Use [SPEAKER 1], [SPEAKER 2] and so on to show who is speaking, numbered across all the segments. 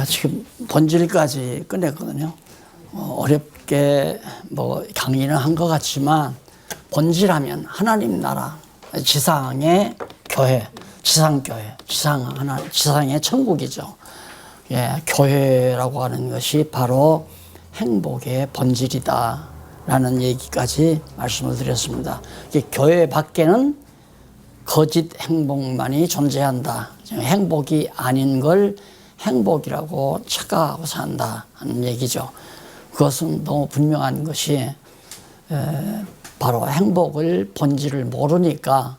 [SPEAKER 1] 지금 본질까지 끝냈거든요. 어렵게 강의는 한 것 같지만 본질하면 하나님 나라, 지상의 교회, 지상교회, 지상의 천국이죠. 교회라고 하는 것이 바로 행복의 본질이다라는 얘기까지 말씀을 드렸습니다. 교회 밖에는 거짓 행복만이 존재한다. 행복이 아닌 걸 행복이라고 착각하고 산다 하는 얘기죠. 그것은 너무 분명한 것이 바로 행복을 본질을 모르니까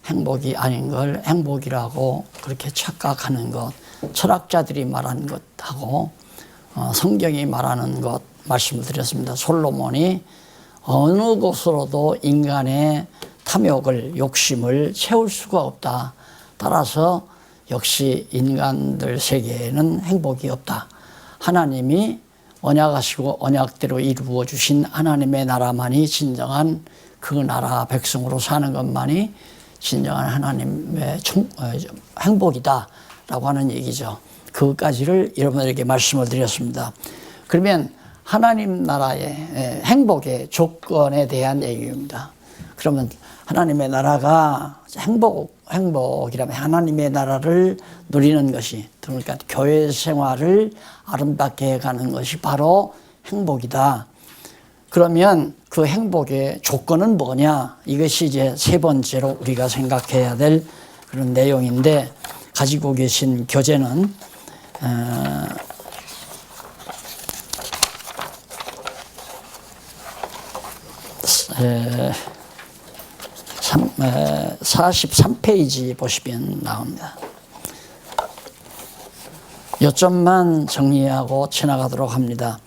[SPEAKER 1] 행복이 아닌 걸 행복이라고 그렇게 착각하는 것, 철학자들이 말하는 것하고 성경이 말하는 것 말씀을 드렸습니다. 솔로몬이 어느 곳으로도 인간의 탐욕을, 욕심을 채울 수가 없다. 따라서 역시 인간들 세계에는 행복이 없다. 하나님이 언약하시고 언약대로 이루어 주신 하나님의 나라만이 진정한 그 나라 백성으로 사는 것만이 진정한 하나님의 행복이다 라고 하는 얘기죠. 그것까지를 여러분들에게 말씀을 드렸습니다. 그러면 하나님 나라의 행복의 조건에 대한 얘기입니다. 그러면 하나님의 나라가 행복이라면 하나님의 나라를 누리는 것이, 그러니까 교회 생활을 아름답게 해가는 것이 바로 행복이다. 그러면 그 행복의 조건은 뭐냐? 이것이 이제 세 번째로 우리가 생각해야 될 그런 내용인데, 가지고 계신 교재는 43페이지 보시면 나옵니다. 요점만 정리하고 지나가도록 합니다.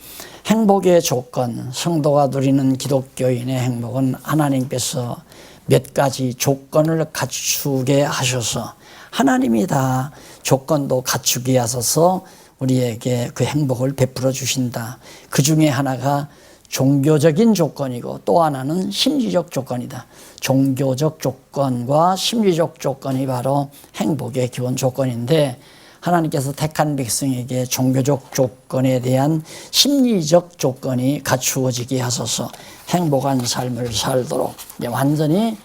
[SPEAKER 1] 행복의 조건, 성도가 누리는 기독교인의 행복은 하나님께서 몇 가지 조건을 갖추게 하셔서, 하나님이 다 조건도 갖추게 하셔서 우리에게 그 행복을 베풀어 주신다. 그 중에 하나가 종교적인 조건이고 또 하나는 심리적 조건이다. 종교적 조건과 심리적 조건이 바로 행복의 기본 조건인데, 하나님께서 택한 백성에게 종교적 조건에 대한 심리적 조건이 갖추어지게 하셔서 행복한 삶을 살도록 완전히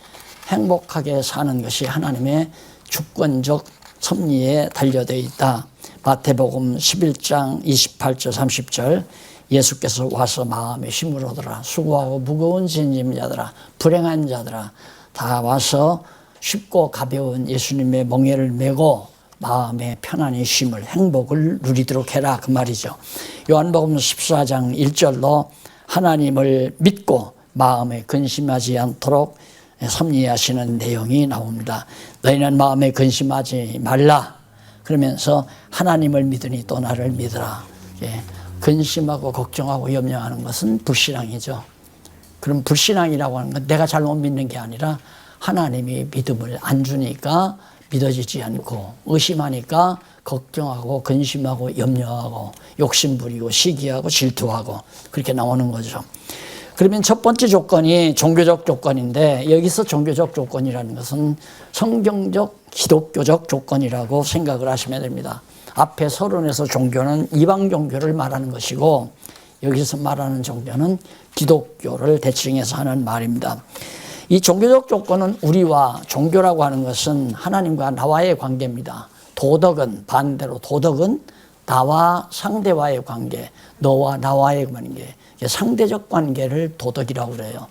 [SPEAKER 1] 행복하게 사는 것이 하나님의 주권적 섭리에 달려되어 있다. 마태복음 11장 28절 30절, 예수께서 와서 마음에 힘을 얻으라. 수고하고 무거운 짐진 자들아, 불행한 자들아, 다 와서 쉽고 가벼운 예수님의 멍에를 메고 마음에 편안히 쉼을, 행복을 누리도록 해라, 그 말이죠. 요한복음 14장 1절로 하나님을 믿고 마음에 근심하지 않도록 섭리하시는 내용이 나옵니다. 너희는 마음에 근심하지 말라. 그러면서 하나님을 믿으니 또 나를 믿으라. 근심하고 걱정하고 염려하는 것은 불신앙이죠. 그럼 불신앙이라고 하는 건 내가 잘못 믿는 게 아니라 하나님이 믿음을 안 주니까 믿어지지 않고, 의심하니까 걱정하고 근심하고 염려하고 욕심부리고 시기하고 질투하고 그렇게 나오는 거죠. 그러면 첫 번째 조건이 종교적 조건인데, 여기서 종교적 조건이라는 것은 성경적 기독교적 조건이라고 생각을 하시면 됩니다. 앞에 서론에서 종교는 이방 종교를 말하는 것이고, 여기서 말하는 종교는 기독교를 대칭해서 하는 말입니다. 이 종교적 조건은, 우리와 종교라고 하는 것은 하나님과 나와의 관계입니다. 도덕은 반대로, 도덕은 나와 상대와의 관계, 너와 나와의 관계, 상대적 관계를 도덕이라고 그래요.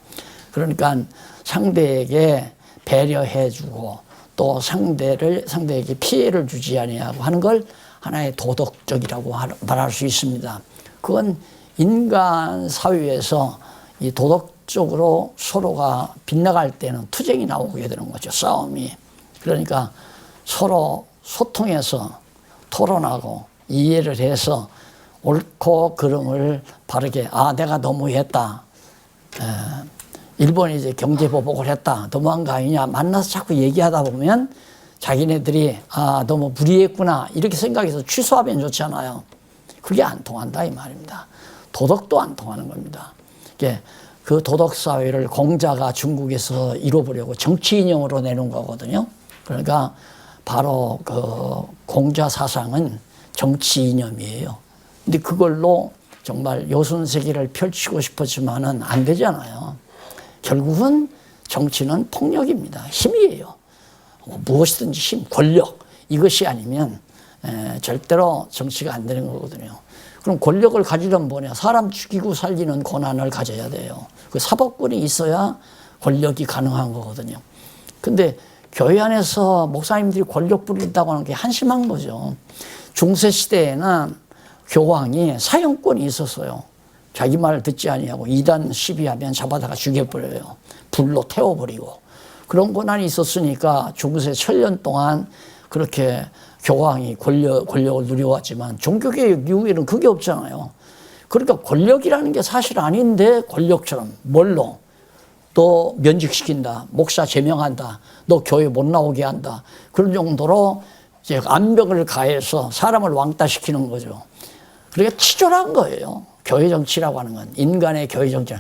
[SPEAKER 1] 그러니까 상대에게 배려해주고 또 상대에게 피해를 주지 아니하고 하는 걸 하나의 도덕적이라고 말할 수 있습니다. 그건 인간 사회에서 이 도덕적으로 서로가 빗나갈 때는 투쟁이 나오게 되는 거죠. 싸움이. 그러니까 서로 소통해서 토론하고 이해를 해서 옳고 그름을 바르게, 내가 너무했다. 일본이 이제 경제보복을 했다. 너무한 거 아니냐. 만나서 자꾸 얘기하다 보면 자기네들이 너무 무리했구나 이렇게 생각해서 취소하면 좋잖아요. 그게 안 통한다 이 말입니다. 도덕도 안 통하는 겁니다. 그 도덕사회를 공자가 중국에서 이뤄보려고 정치인형으로 내놓은 거거든요. 그러니까 바로 그 공자 사상은 정치 이념이에요. 근데 그걸로 정말 요순세계를 펼치고 싶었지만은 안 되잖아요. 결국은 정치는 폭력입니다. 힘이에요. 무엇이든지 힘, 권력 이것이 아니면 절대로 정치가 안 되는 거거든요. 그럼 권력을 가지려면 뭐냐? 사람 죽이고 살리는 권한을 가져야 돼요. 그 사법권이 있어야 권력이 가능한 거거든요. 근데 교회 안에서 목사님들이 권력 부린다고 하는 게 한심한 거죠. 중세 시대에는 교황이 사형권이 있었어요. 자기 말 듣지 아니하고 이단 시비하면 잡아다가 죽여버려요. 불로 태워버리고. 그런 권한이 있었으니까 중세 천년 동안 그렇게 교황이 권력을 누려왔지만 종교개혁 이후에는 그게 없잖아요. 그러니까 권력이라는 게 사실 아닌데 권력처럼 뭘로? 너 면직시킨다. 목사 제명한다. 너 교회 못 나오게 한다. 그런 정도로 이제 암벽을 가해서 사람을 왕따시키는 거죠. 그러니까 치졸한 거예요. 교회 정치라고 하는 건. 인간의 교회 정치.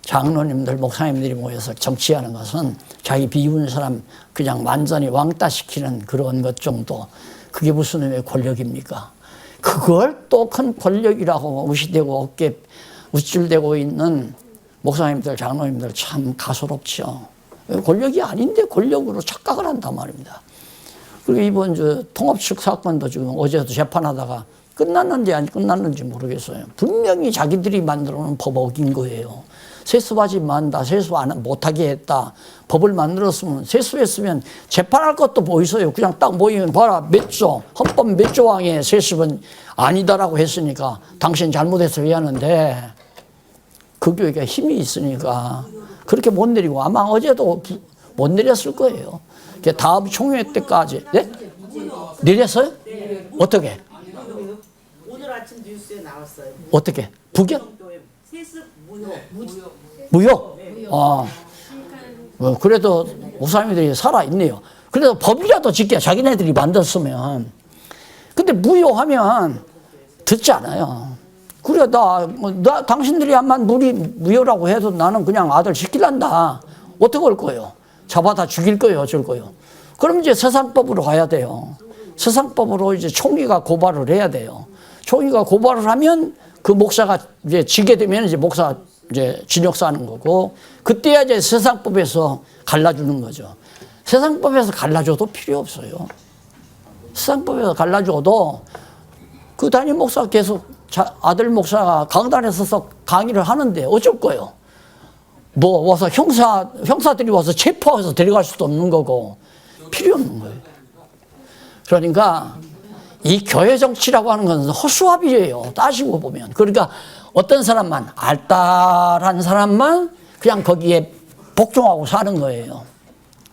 [SPEAKER 1] 장로님들, 목사님들이 모여서 정치하는 것은 자기 비운 사람 그냥 완전히 왕따시키는 그런 것 정도. 그게 무슨 의미의 권력입니까? 그걸 또 큰 권력이라고 무시되고 어깨 우쭐대고 있는 목사님들, 장로님들 참 가소롭죠. 권력이 아닌데 권력으로 착각을 한단 말입니다. 그리고 이번 통합식 사건도 지금 어제도 재판하다가 끝났는지 안 끝났는지 모르겠어요. 분명히 자기들이 만들어 놓은 법 어긴 거예요. 세수하지 만다, 세수 못하게 했다. 법을 만들었으면, 세수했으면 재판할 것도 뭐 있어요. 그냥 딱 모이면 봐라, 몇 조, 헌법 몇 조항에 세수는 아니다라고 했으니까 당신 잘못해서 왜 하는데, 그 교회가 힘이 있으니까 그렇게 못 내리고 아마 어제도 못 내렸을 거예요. 다음 총회 때까지. 네? 내렸어요? 네. 어떻게?
[SPEAKER 2] 오늘 아침 뉴스에 나왔어요.
[SPEAKER 1] 어떻게? 부결?
[SPEAKER 2] 세습
[SPEAKER 1] 무효? 그래도 목사님들이 살아있네요. 그래도 법이라도 지켜 자기네들이 만들었으면. 근데 무효하면 듣지 않아요. 그래, 나 당신들이 한만 무효라고 해도 나는 그냥 아들 시킬란다. 어떻게 할 거예요? 잡아다 죽일 거예요, 어쩔 거예요? 그럼 이제 세상법으로 가야 돼요. 세상법으로 이제 총리가 고발을 해야 돼요. 총리가 고발을 하면 그 목사가 이제 지게 되면 이제 목사 이제 징역 사는 거고, 그때야 이제 세상법에서 갈라주는 거죠. 세상법에서 갈라줘도 필요 없어요. 세상법에서 갈라줘도 그 담임 목사가 계속 아들 목사가 강단에 서서 강의를 하는데 어쩔 거예요? 뭐 와서 형사들이 와서 체포해서 데려갈 수도 없는 거고 필요 없는 거예요. 그러니까 이 교회 정치라고 하는 것은 허수아비예요. 따지고 보면. 그러니까 어떤 사람만, 알딸한 사람만 그냥 거기에 복종하고 사는 거예요.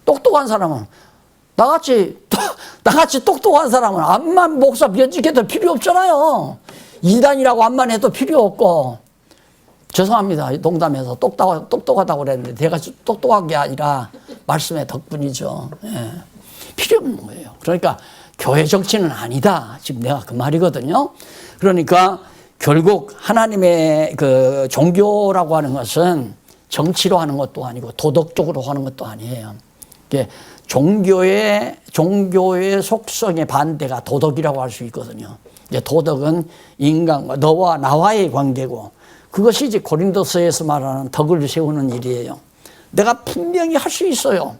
[SPEAKER 1] 똑똑한 사람은 나같이 똑똑한 사람은 암만 목사 면직해도 필요 없잖아요. 이단이라고 암만 해도 필요 없고. 죄송합니다. 농담해서 똑똑하다고 그랬는데 제가 똑똑한 게 아니라 말씀의 덕분이죠. 예. 필요 없는 거예요. 그러니까 교회 정치는 아니다. 지금 내가 그 말이거든요. 그러니까 결국 하나님의 그 종교라고 하는 것은 정치로 하는 것도 아니고 도덕적으로 하는 것도 아니에요. 이게 종교의 속성의 반대가 도덕이라고 할 수 있거든요. 이제 도덕은 인간과 너와 나와의 관계고, 그것이 이제 고린도서에서 말하는 덕을 세우는 일이에요. 내가 분명히 할 수 있어요.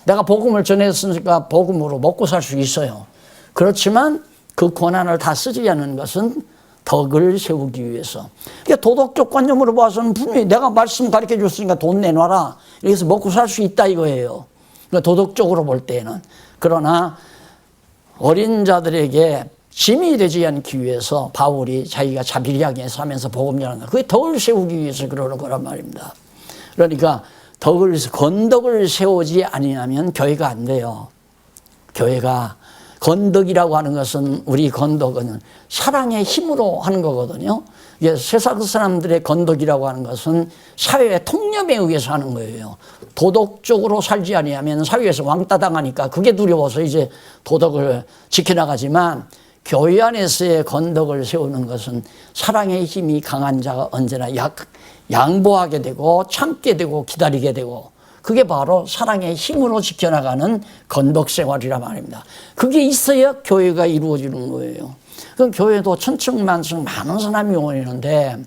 [SPEAKER 1] 내가 복음을 전했으니까 복음으로 먹고 살 수 있어요. 그렇지만 그 권한을 다 쓰지 않는 것은 덕을 세우기 위해서. 그러니까 도덕적 관념으로 봐서는 분명히 내가 말씀 가르쳐 줬으니까 돈 내놔라. 이래서 먹고 살 수 있다 이거예요. 그러니까 도덕적으로 볼 때는. 그러나 어린 자들에게 짐이 되지 않기 위해서 바울이 자기가 자비하게 하면서 복음 전한다. 그게 덕을 세우기 위해서 그러는 거란 말입니다. 그러니까 건덕을 세우지 아니하면 교회가 안 돼요. 교회가 건덕이라고 하는 것은, 우리 건덕은 사랑의 힘으로 하는 거거든요. 이게 세상 사람들의 건덕이라고 하는 것은 사회의 통념에 의해서 하는 거예요. 도덕적으로 살지 아니하면 사회에서 왕따 당하니까 그게 두려워서 이제 도덕을 지켜나가지만, 교회 안에서의 건덕을 세우는 것은 사랑의 힘이 강한 자가 언제나 양보하게 되고 참게 되고 기다리게 되고, 그게 바로 사랑의 힘으로 지켜나가는 건덕 생활이란 말입니다. 그게 있어야 교회가 이루어지는 거예요. 그럼 교회도 천층만층 많은 사람이 모이는데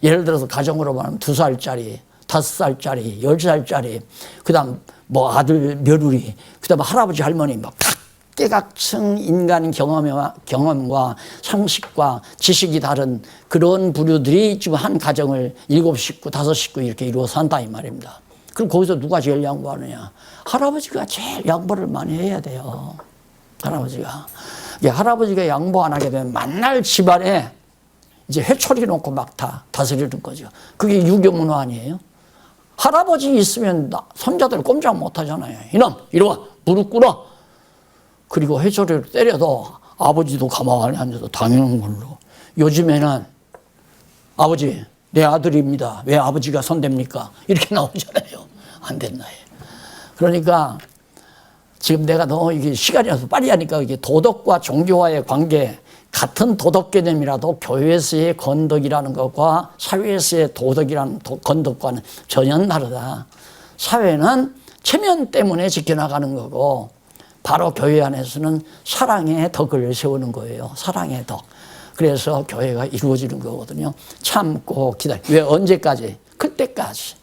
[SPEAKER 1] 예를 들어서 가정으로 보면 2살짜리, 5살짜리, 10살짜리, 그 다음 뭐 아들, 며느리, 그 다음 할아버지, 할머니, 막 각계각층 인간 경험과 상식과 지식이 다른 그런 부류들이 지금 한 가정을 7식구, 5식구 이렇게 이루어 산다 이 말입니다. 그럼 거기서 누가 제일 양보하느냐? 할아버지가 제일 양보를 많이 해야 돼요. 할아버지가. 할아버지가 양보 안 하게 되면 만날 집안에 이제 회초리 놓고 막 다 다스리는 거죠. 그게 유교문화 아니에요? 할아버지 있으면 손자들 꼼짝 못 하잖아요. 이놈, 이리 와, 무릎 꿇어. 그리고 회초리를 때려도 아버지도 가만히 앉아서 당연한 걸로. 요즘에는 아버지, 내 아들입니다. 왜 아버지가 손댑니까? 이렇게 나오잖아요. 안 된다. 그러니까 지금 내가 너무 이게 시간이 나서 빨리 하니까 이게 도덕과 종교와의 관계, 같은 도덕 개념이라도 교회에서의 건덕이라는 것과 사회에서의 도덕이라는 건덕과는 전혀 다르다. 사회는 체면 때문에 지켜나가는 거고 바로 교회 안에서는 사랑의 덕을 세우는 거예요. 사랑의 덕. 그래서 교회가 이루어지는 거거든요. 참고 기다려. 왜 언제까지? 그때까지.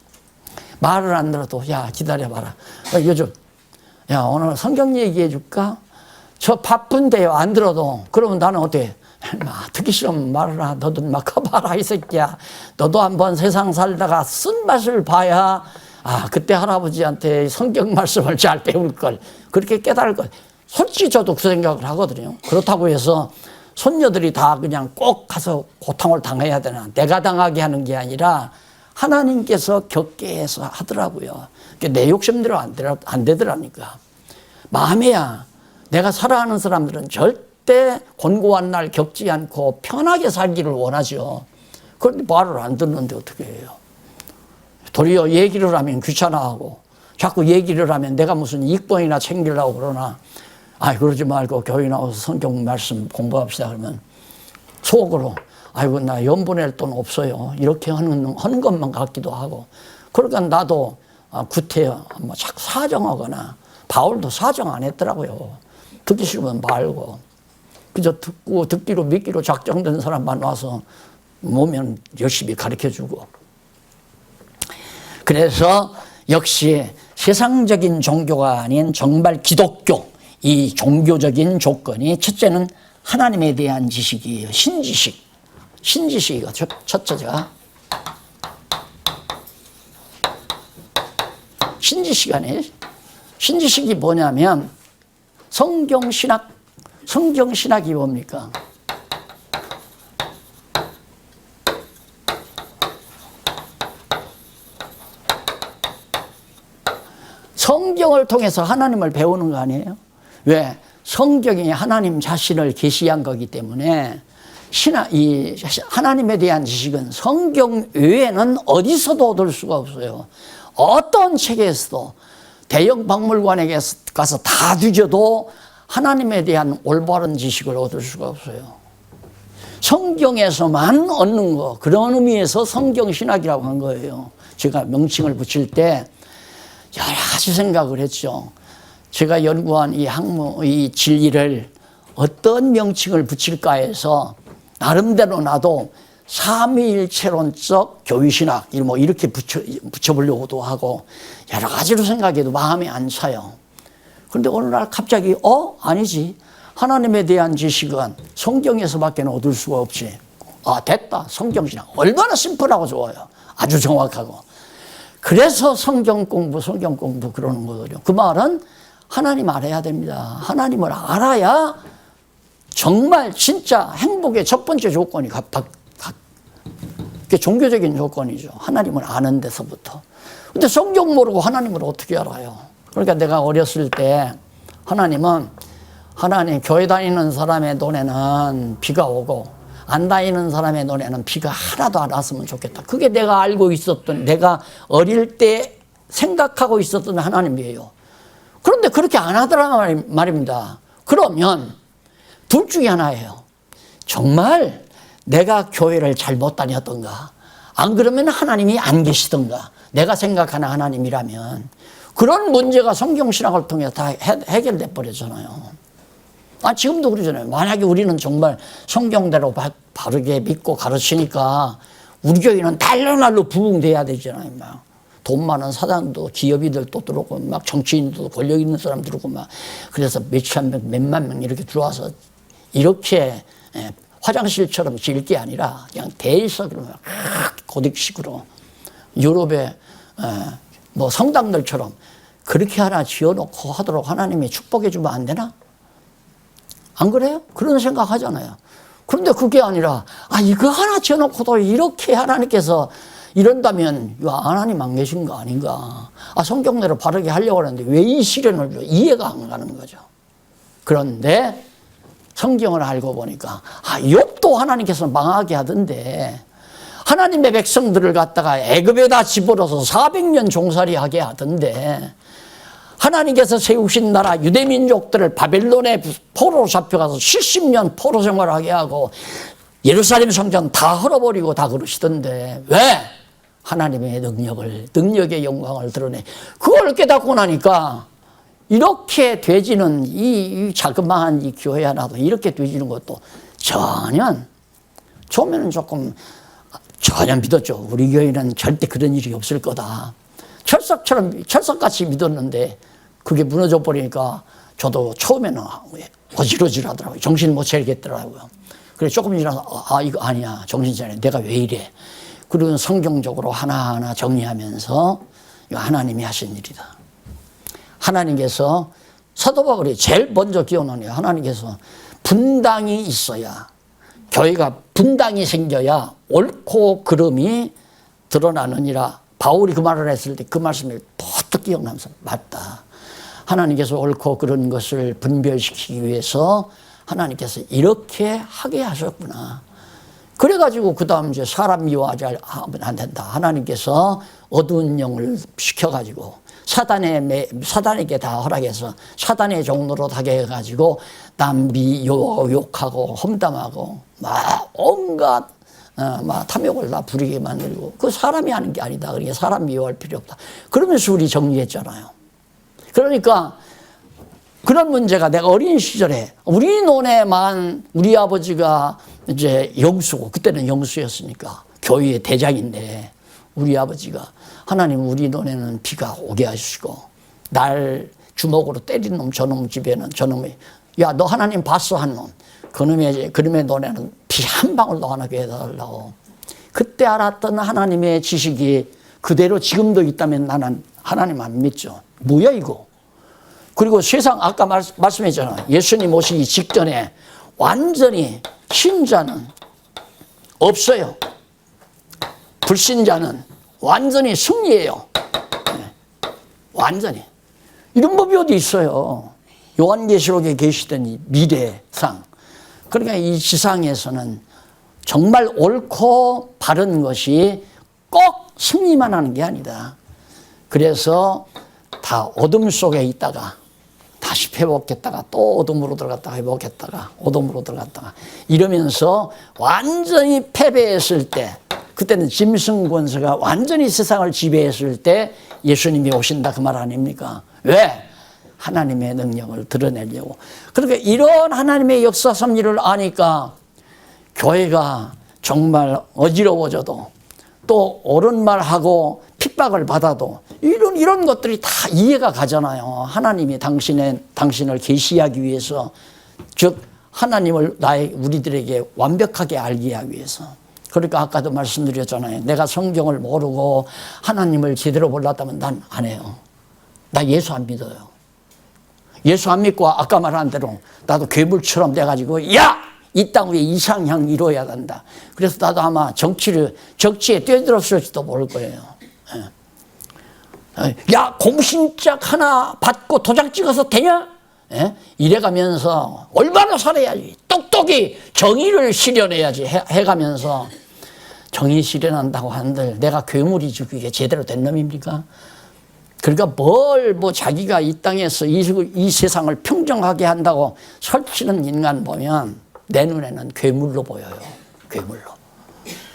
[SPEAKER 1] 말을 안 들어도 야 기다려봐라. 요즘 야 오늘 성경 얘기해 줄까? 저 바쁜데요. 안 들어도. 그러면 나는 어때? 듣기 싫으면 말하라. 너도 막 가봐라 이 새끼야. 너도 한번 세상 살다가 쓴맛을 봐야 그때 할아버지한테 성경 말씀을 잘 배울 걸. 그렇게 깨달을 걸. 솔직히 저도 그 생각을 하거든요. 그렇다고 해서 손녀들이 다 그냥 꼭 가서 고통을 당해야 되나. 내가 당하게 하는 게 아니라 하나님께서 겪게 해서 하더라고요. 내 욕심대로 안 되더라니까. 마음에야 내가 사랑하는 사람들은 절대 곤고한 날 겪지 않고 편하게 살기를 원하죠. 그런데 말을 안 듣는데 어떻게 해요? 도리어 얘기를 하면 귀찮아하고 자꾸 얘기를 하면 내가 무슨 이익권이나 챙기려고 그러나 그러지 말고 교회 나와서 성경 말씀 공부합시다 그러면 속으로 아이고 나 연보 낼 돈 없어요. 이렇게 하는 것만 같기도 하고 그러니까 나도 구태여 뭐 자꾸 사정하거나 바울도 사정 안 했더라고요. 듣기 싫으면 말고 그저 듣기로 믿기로 작정된 사람만 와서 오면 열심히 가르쳐주고 그래서 역시 세상적인 종교가 아닌 정말 기독교 이 종교적인 조건이 첫째는 하나님에 대한 지식이에요. 신지식이가 첫째가 신지식 아니에요. 신지식이 뭐냐면 성경신학이 뭡니까? 성경을 통해서 하나님을 배우는 거 아니에요? 왜? 성경이 하나님 자신을 계시한 거기 때문에 하나님에 대한 지식은 성경 외에는 어디서도 얻을 수가 없어요. 어떤 책에서도 대형 박물관에 가서 다 뒤져도 하나님에 대한 올바른 지식을 얻을 수가 없어요. 성경에서만 얻는 거, 그런 의미에서 성경신학이라고 한 거예요. 제가 명칭을 붙일 때 여러 가지 생각을 했죠. 제가 연구한 이 진리를 어떤 명칭을 붙일까 해서 나름대로 나도 삼위일체론적 교위신학 뭐 이렇게 붙여보려고도 하고 여러 가지로 생각해도 마음에 안 차요. 그런데 어느 날 갑자기 아니지. 하나님에 대한 지식은 성경에서밖에 얻을 수가 없지. 됐다. 성경신학. 얼마나 심플하고 좋아요. 아주 정확하고. 그래서 성경 공부 그러는 거거든요. 그 말은 하나님 알아야 됩니다. 하나님을 알아야 정말 진짜 행복의 첫 번째 조건이 그게 종교적인 조건이죠. 하나님을 아는 데서부터. 근데 성경 모르고 하나님을 어떻게 알아요? 그러니까 내가 어렸을 때 하나님 교회 다니는 사람의 눈에는 비가 오고 안 다니는 사람의 눈에는 비가 하나도 안 왔으면 좋겠다. 그게 내가 알고 있었던 내가 어릴 때 생각하고 있었던 하나님이에요. 그런데 그렇게 안 하더란 말입니다. 그러면 둘 중에 하나예요. 정말 내가 교회를 잘못 다녔던가 안 그러면 하나님이 안 계시던가 내가 생각하는 하나님이라면 그런 문제가 성경신학을 통해 다 해결돼 버렸잖아요. 지금도 그러잖아요. 만약에 우리는 정말 성경대로 바르게 믿고 가르치니까 우리 교회는 날로 부흥돼야 되잖아요. 막 돈 많은 사장도 기업인들도 들어오고 막 정치인도 권력 있는 사람 들어오고 막 그래서 몇만 명 이렇게 들어와서 이렇게 화장실처럼 지을 게 아니라 그냥 대에서 그러면 고딕식으로 유럽의 뭐 성당들처럼 그렇게 하나 지어놓고 하도록 하나님이 축복해 주면 안 되나? 안 그래요? 그런 생각 하잖아요. 그런데 그게 아니라 이거 하나 지어놓고도 이렇게 하나님께서 이런다면 이거 하나님 안 계신 거 아닌가? 성경대로 바르게 하려고 하는데 왜 이 시련을 줘? 이해가 안 가는 거죠. 그런데 성경을 알고 보니까 욥도 하나님께서 망하게 하던데 하나님의 백성들을 갖다가 애굽에다 집어넣어서 400년 종살이하게 하던데 하나님께서 세우신 나라 유대민족들을 바벨론에 포로로 잡혀가서 70년 포로 생활하게 하고 예루살렘 성전 다 헐어버리고 다 그러시던데 왜? 하나님의 능력의 영광을 드러내. 그걸 깨닫고 나니까 이렇게 되지는 이 자그마한 이 교회 하나도 이렇게 되지는 것도 처음에는 조금 전혀 믿었죠. 우리 교회는 절대 그런 일이 없을 거다. 철석같이 믿었는데 그게 무너져 버리니까 저도 처음에는 어지러질 하더라고요. 정신 못 차리겠더라고요. 그래서 조금 지나서 이거 아니야. 정신 차려. 내가 왜 이래. 그리고 성경적으로 하나하나 정리하면서 이거 하나님이 하신 일이다. 하나님께서 사도 바울이 제일 먼저 기억나네요. 하나님께서 분당이 있어야 교회가 분당이 생겨야 옳고 그름이 드러나느니라. 바울이 그 말을 했을 때 그 말씀을 퍼뜩 기억나면서 맞다. 하나님께서 옳고 그른 것을 분별시키기 위해서 하나님께서 이렇게 하게 하셨구나. 그래가지고 그 다음 이제 사람 미워하지 하면 안 된다. 하나님께서 어두운 영을 시켜가지고 사단에게 다 허락해서 사단의 종로로 타게 해가지고 남비 욕하고 험담하고 막 온갖 막 탐욕을 다 부리게 만들고 그 사람이 하는 게 아니다. 그러니까 사람 미워할 필요 없다. 그러면서 우리 정리했잖아요. 그러니까 그런 문제가 내가 어린 시절에 우리 논에만 우리 아버지가 이제 영수고 그때는 영수였으니까 교회의 대장인데 우리 아버지가 하나님 우리 논에는 비가 오게 하시고 날 주먹으로 때리는 놈 저놈 집에는 저놈이 야 너 하나님 봤어 한 놈 그놈의 논에는 비 한 방울도 안 하게 해달라고. 그때 알았던 하나님의 지식이 그대로 지금도 있다면 나는 하나님 안 믿죠. 뭐야 이거. 그리고 세상 아까 말씀했잖아요. 예수님 오시기 직전에 완전히 신자는 없어요. 불신자는 완전히 승리예요. 완전히. 이런 법이 어디 있어요. 요한계시록에 계시던 이 미래상. 그러니까 이 지상에서는 정말 옳고 바른 것이 꼭 승리만 하는 게 아니다. 그래서 다 어둠 속에 있다가 다시 회복했다가 또 어둠으로 들어갔다가 회복했다가 어둠으로 들어갔다가 이러면서 완전히 패배했을 때 그때는 짐승 권세가 완전히 세상을 지배했을 때 예수님이 오신다 그 말 아닙니까? 왜? 하나님의 능력을 드러내려고. 그러니까 이런 하나님의 역사 섭리를 아니까 교회가 정말 어지러워져도 또 옳은 말하고 핍박을 받아도 이런 것들이 다 이해가 가잖아요. 하나님이 당신을 계시하기 위해서, 즉 하나님을 우리들에게 완벽하게 알게 하기 위해서. 그러니까 아까도 말씀드렸잖아요. 내가 성경을 모르고 하나님을 제대로 몰랐다면 난 안 해요. 나 예수 안 믿어요. 예수 안 믿고 아까 말한 대로 나도 괴물처럼 돼가지고 이 땅 위에 이상향 이루어야 된다. 그래서 나도 아마 정치에 뛰어들었을지도 모를 거예요. 야, 공신짝 하나 받고 도장 찍어서 되냐? 이래가면서 얼마나 살아야지. 똑똑히 정의를 실현해야지 해가면서 정의 실현한다고 한들 내가 괴물이지 그게 제대로 된 놈입니까? 그러니까 자기가 이 땅에서 이 세상을 평정하게 한다고 설치는 인간 보면 내 눈에는 괴물로 보여요. 괴물로.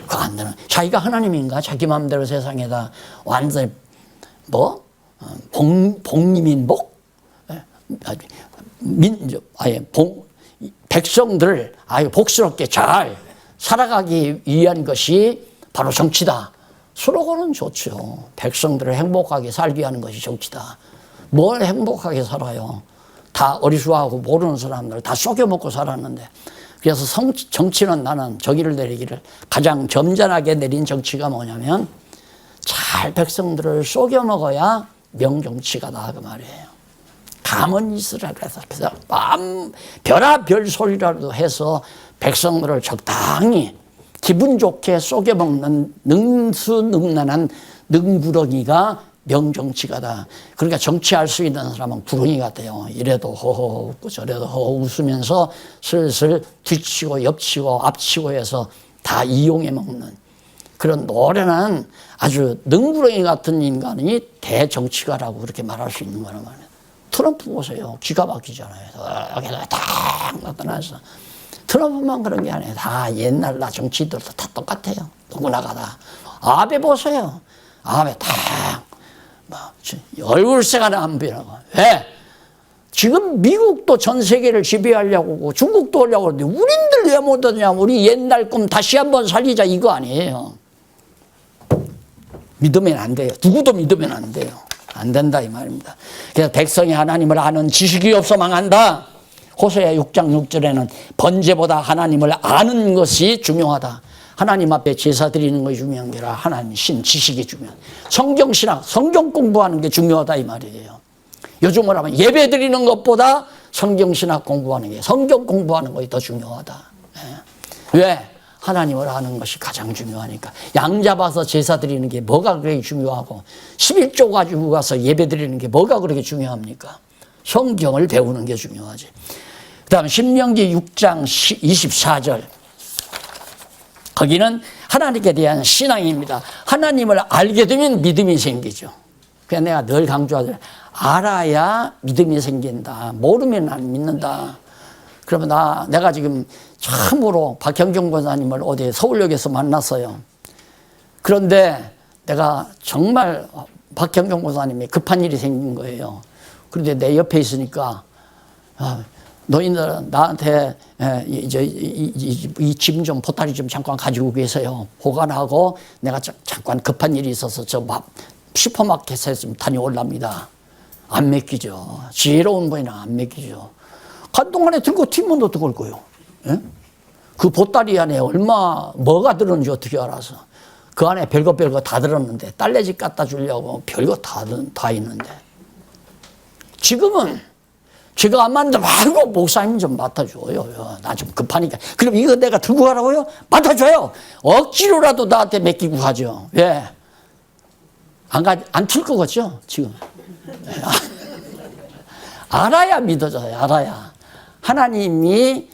[SPEAKER 1] 그거 안 되는. 자기가 하나님인가? 자기 마음대로 세상에다 완전히 복리민복? 백성들을 아유 복스럽게 잘 살아가기 위한 것이 바로 정치다. 슬로건은 좋죠. 백성들을 행복하게 살게 하는 것이 정치다. 뭘 행복하게 살아요. 다 어리수하고 모르는 사람들 다 속여먹고 살았는데. 그래서 정치는 나는 저기를 내리기를 가장 점잖하게 내린 정치가 뭐냐면 잘 백성들을 속여먹어야 명정치가다 그 말이에요. 가만히 있으라 그래서 별아 소리라도 해서 백성들을 적당히 기분 좋게 속여먹는 능수능란한 능구렁이가 명정치가다. 그러니까 정치할 수 있는 사람은 구렁이 같아요. 이래도 허허 웃고 저래도 허허 웃으면서 슬슬 뒤치고 옆치고 앞치고 해서 다 이용해 먹는 그런 노련한 아주 능구렁이 같은 인간이 대정치가라고 그렇게 말할 수 있는 거란 말이에요. 트럼프 보세요. 기가 막히잖아요. 여기다가 딱 나타나서. 트럼프만 그런 게 아니에요. 다 옛날 나 정치들도 다 똑같아요. 누구나가 다. 아베 보세요. 아베 딱 얼굴색가 안 변하고. 왜? 지금 미국도 전 세계를 지배하려고 중국도 하려고 하는데 우린들 왜 못하냐. 우리 옛날 꿈 다시 한번 살리자 이거 아니에요. 믿으면 안 돼요. 누구도 믿으면 안 돼요. 안 된다 이 말입니다. 그래서 백성이 하나님을 아는 지식이 없어 망한다. 호세아 6장 6절에는 번제보다 하나님을 아는 것이 중요하다. 하나님 앞에 제사 드리는 것이 중요한 게 아니라 하나님 신 지식이 중요하다. 성경신학 성경 공부하는 게 중요하다 이 말이에요. 요즘으로 하면 예배 드리는 것보다 성경신학 공부하는 게 성경 공부하는 것이 더 중요하다. 왜? 하나님을 아는 것이 가장 중요하니까. 양 잡아서 제사 드리는 게 뭐가 그렇게 중요하고 11조 가지고 가서 예배 드리는 게 뭐가 그렇게 중요합니까? 성경을 배우는 게 중요하지. 그 다음 신명기 6장 24절 거기는 하나님께 대한 신앙입니다. 하나님을 알게 되면 믿음이 생기죠. 그래서 내가 늘 강조하잖아요. 알아야 믿음이 생긴다. 모르면 안 믿는다. 그러면 내가 지금 처음으로 박형경 권사님을 어디 서울역에서 만났어요. 그런데 내가 정말 박형경 권사님이 급한 일이 생긴 거예요. 그런데 내 옆에 있으니까 너희들 나한테 이 짐 좀 보따리 좀 잠깐 가지고 계세요. 보관하고 내가 잠깐 급한 일이 있어서 저 슈퍼마켓에 좀 다녀올랍니다. 안 맡기죠. 지혜로운 분이나 안 맡기죠. 한동안에 들고 튀면 어떡할 거예요? 예? 그 보따리 안에 뭐가 들었는지 어떻게 알아서. 그 안에 별거 다 들었는데 딸내집 갖다 주려고 별거 다 있는데. 지금은 제가 안 만들어 말고 목사님 좀 맡아줘요. 나 좀 급하니까. 그럼 이거 내가 들고 가라고요? 맡아줘요. 억지로라도 나한테 맡기고 가죠. 왜? 안 틀 거겠죠? 지금. 알아야 믿어져요. 알아야. 하나님이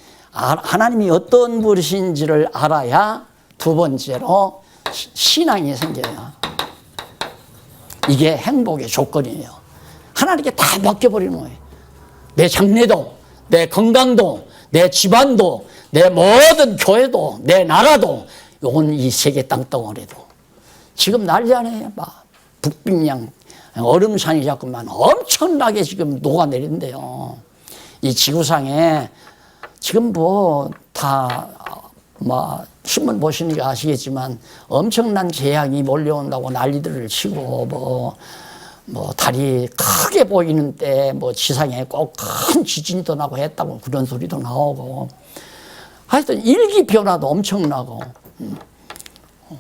[SPEAKER 1] 어떤 분이신지를 알아야 두 번째로 신앙이 생겨요. 이게 행복의 조건이에요. 하나님께 다 맡겨버리는 거예요. 내 장래도, 내 건강도, 내 집안도, 내 모든 교회도, 내 나라도, 온 이 세계 땅덩어리도. 지금 난리 아니에요. 북빙양 얼음산이 자꾸만 엄청나게 지금 녹아내린대요. 이 지구상에 지금 신문 보시니까 아시겠지만 엄청난 재앙이 몰려온다고 난리들을 치고 달이 크게 보이는 때 지상에 꼭 큰 지진도 나고 했다고 그런 소리도 나오고 하여튼 일기 변화도 엄청나고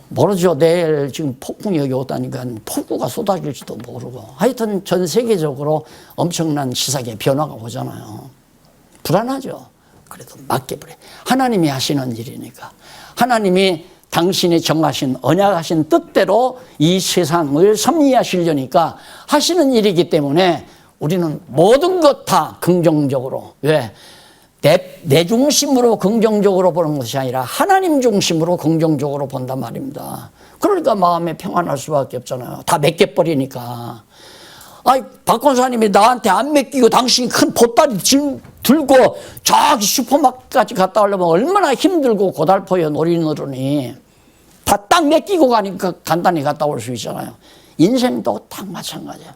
[SPEAKER 1] 모르죠. 내일 지금 폭풍이 여기 오다니까 폭우가 쏟아질지도 모르고 하여튼 전 세계적으로 엄청난 시상의 변화가 오잖아요. 불안하죠. 그래도 맡겨버려. 하나님이 하시는 일이니까. 하나님이 당신이 정하신 언약하신 뜻대로 이 세상을 섭리하시려니까 하시는 일이기 때문에 우리는 모든 것 다 긍정적으로. 왜? 내 중심으로 긍정적으로 보는 것이 아니라 하나님 중심으로 긍정적으로 본단 말입니다. 그러니까 마음에 평안할 수밖에 없잖아요. 다 맡겨버리니까. 박 권사님이 나한테 안 맡기고 당신이 큰 보따리 들고 저기 슈퍼마켓까지 갔다 오려면 얼마나 힘들고 고달퍼요. 놀이너르니. 다 딱 맡기고 가니까 간단히 갔다 올 수 있잖아요. 인생도 딱 마찬가지야.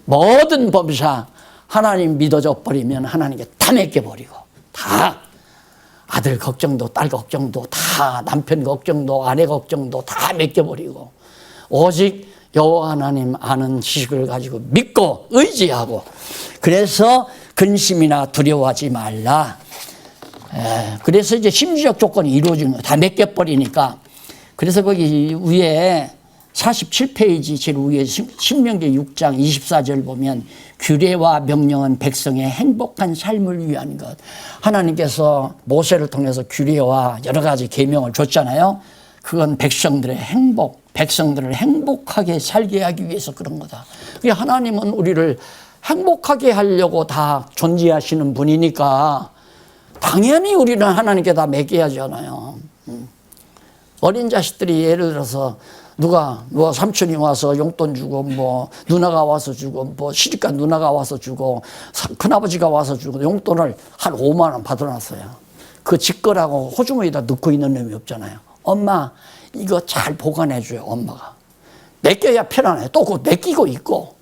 [SPEAKER 1] 모든 범사 하나님 믿어져 버리면 하나님께 다 맡겨버리고 다 아들 걱정도 딸 걱정도 다 남편 걱정도 아내 걱정도 다 맡겨버리고 오직 여호와 하나님 아는 지식을 가지고 믿고 의지하고 그래서 근심이나 두려워하지 말라. 그래서 이제 심리적 조건이 이루어지는 거예요. 다 맡겨버리니까. 그래서 거기 위에 47페이지 제일 위에 신명기 6장 24절 보면 규례와 명령은 백성의 행복한 삶을 위한 것. 하나님께서 모세를 통해서 규례와 여러 가지 계명을 줬잖아요. 그건 백성들의 행복, 백성들을 행복하게 살게 하기 위해서 그런 거다. 하나님은 우리를 행복하게 하려고 다 존재하시는 분이니까 당연히 우리는 하나님께 다 맡겨야잖아요. 어린 자식들이 예를 들어서 누가 삼촌이 와서 용돈 주고 뭐 누나가 와서 주고 뭐 시집간 누나가 와서 주고 큰아버지가 와서 주고 용돈을 한 5만 원 받아놨어요. 그 직거라고 호주머니에다 넣고 있는 놈이 없잖아요. 엄마 이거 잘 보관해줘요. 엄마가. 맡겨야 편안해요. 또 그거 맡기고 있고.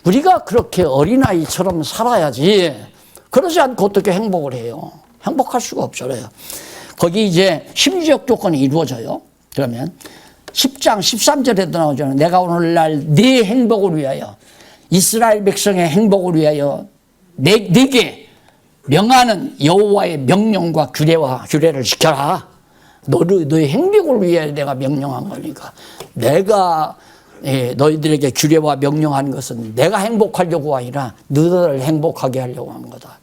[SPEAKER 1] 우리가 그렇게 어린아이처럼 살아야지 그러지 않고 어떻게 행복을 해요. 행복할 수가 없잖아요. 거기 이제 심리적 조건이 이루어져요. 그러면 10장 13절에도 나오잖아요. 내가 오늘날 네 행복을 위하여 이스라엘 백성의 행복을 위하여 네게 명하는 여호와의 명령과 규례를 지켜라. 너의 행복을 위해 내가 명령한 거니까. 내가 너희들에게 규례와 명령한 것은 내가 행복하려고 아니라 너희들을 행복하게 하려고 한 거다.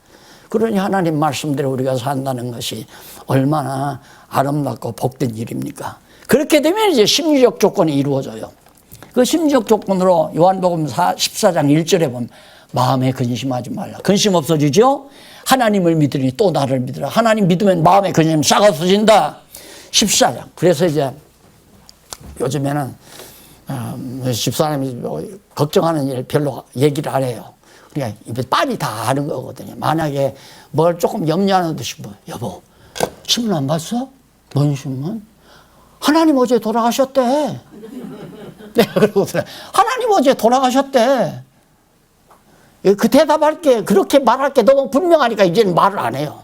[SPEAKER 1] 그러니 하나님 말씀대로 우리가 산다는 것이 얼마나 아름답고 복된 일입니까? 그렇게 되면 이제 심리적 조건이 이루어져요. 그 심리적 조건으로 요한복음 14장 1절에 보면 마음에 근심하지 말라. 근심 없어지죠? 하나님을 믿으니 또 나를 믿으라. 하나님 믿으면 마음에 근심 싹 없어진다. 14장. 그래서 이제 요즘에는 집사람이 걱정하는 일 별로 얘기를 안 해요. 그러니까 빨리 다 아는 거거든요. 만약에 뭘 조금 염려하는 듯이 뭐 여보 신문 안 봤어? 뭔 신문? 하나님 어제 돌아가셨대. 내가 그러거든요. 하나님 어제 돌아가셨대. 그 대답할게 그렇게 말할게 너무 분명하니까 이제는 말을 안 해요.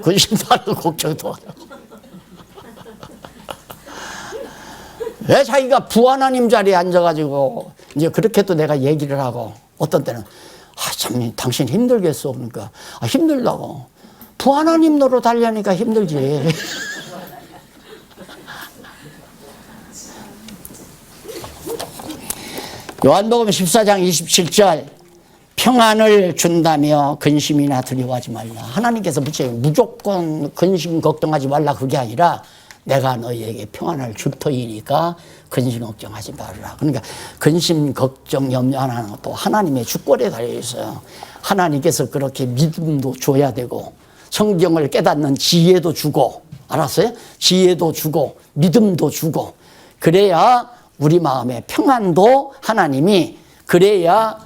[SPEAKER 1] 근심도 하고 걱정도 하고. 왜 자기가 부하나님 자리에 앉아가지고 이제 그렇게도 내가 얘기를 하고 어떤 때는 참 당신 힘들겠어 그러니까 힘들다고 부하나님 노릇 하려니까 힘들지. 요한복음 14장 27절 평안을 준다며 근심이나 두려워하지 말라. 하나님께서 무조건 근심 걱정하지 말라 그게 아니라 내가 너희에게 평안을 줄 터이니까 근심 걱정하지 말라. 그러니까 근심 걱정 염려 안 하는 것도 하나님의 주권에 달려 있어요. 하나님께서 그렇게 믿음도 줘야 되고 성경을 깨닫는 지혜도 주고 알았어요? 지혜도 주고 믿음도 주고 그래야 우리 마음의 평안도 하나님이 그래야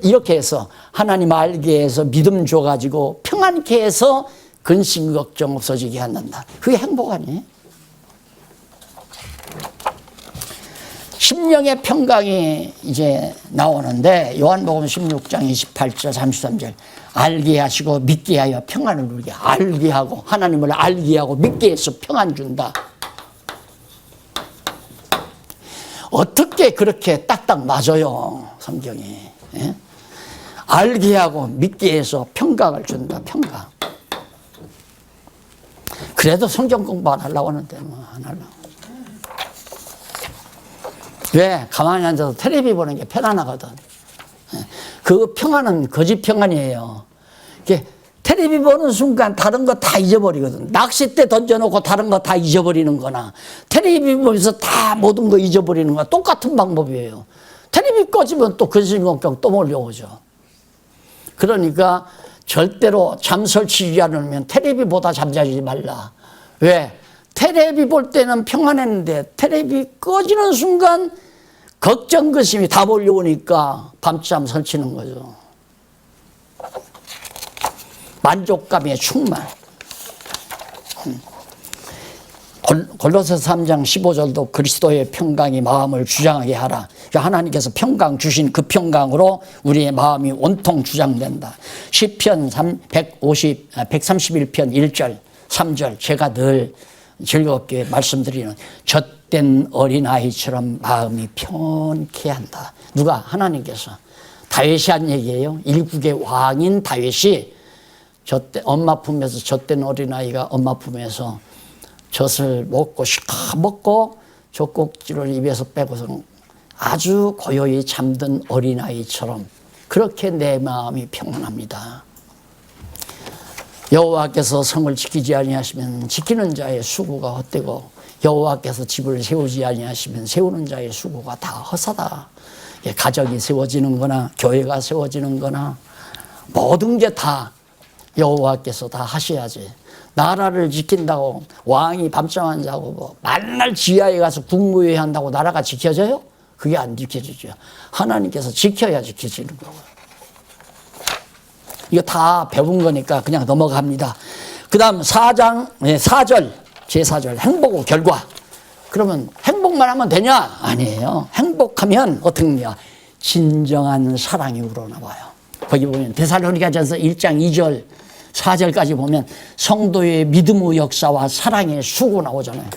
[SPEAKER 1] 이렇게 해서 하나님 알게 해서 믿음 줘가지고 평안케 해서 근심 걱정 없어지게 한단다. 그게 행복 아니에요? 심령의 평강이 이제 나오는데 요한복음 16장 28절 33절 알게 하시고 믿게 하여 평안을 누리게 알게 하고 하나님을 알게 하고 믿게 해서 평안 준다. 어떻게 그렇게 딱딱 맞아요 성경이. 예? 알게 하고 믿게 해서 평강을 준다. 평강. 그래도 성경 공부 안 하려고 하는데 뭐 안 하려고. 왜? 가만히 앉아서 텔레비 보는 게 편안하거든. 그 평안은 거짓 평안이에요. 텔레비 보는 순간 다른 거 다 잊어버리거든. 낚싯대 던져놓고 다른 거 다 잊어버리는 거나 텔레비 보면서 다 모든 거 잊어버리는 거나 똑같은 방법이에요. 텔레비 꺼지면 또 근심 걱정 또 몰려오죠. 그러니까 절대로 잠 설치지 않으면 텔레비보다 잠자지 말라. 왜? 텔레비 볼 때는 평안했는데 텔레비 꺼지는 순간 걱정 근심이 다 몰려오니까 밤잠 설치는 거죠. 만족감의 충만. 골로새 3장 15절도 그리스도의 평강이 마음을 주장하게 하라. 하나님께서 평강 주신 그 평강으로 우리의 마음이 온통 주장된다. 시편 131편 1절 3절 제가 늘 즐겁게 말씀드리는 젖된 어린아이처럼 마음이 평온케 한다. 누가? 하나님께서. 다윗이 한 얘기예요. 일국의 왕인 다윗이 엄마 품에서 젖된 어린아이가 엄마 품에서 젖을 먹고 시커 먹고 젖꼭지를 입에서 빼고서 아주 고요히 잠든 어린아이처럼 그렇게 내 마음이 평온합니다. 여호와께서 성을 지키지 아니하시면 지키는 자의 수고가 헛되고 여호와께서 집을 세우지 아니하시면 세우는 자의 수고가 다 허사다. 가정이 세워지는 거나 교회가 세워지는 거나 모든 게 다 여호와께서 다 하셔야지. 나라를 지킨다고 왕이 밤잠 안 자고 뭐 만날 지하에 가서 국무회의 한다고 나라가 지켜져요? 그게 안 지켜지죠. 하나님께서 지켜야 지켜지는 거고요. 이거 다 배운 거니까 그냥 넘어갑니다. 그 다음 4절, 제4절 행복 후 결과. 그러면 행복만 하면 되냐? 아니에요. 행복하면 어떻게 되냐? 진정한 사랑이 우러나와요. 거기 보면 데살로니가전서 1장 2절 4절까지 보면 성도의 믿음의 역사와 사랑의 수고 나오잖아요.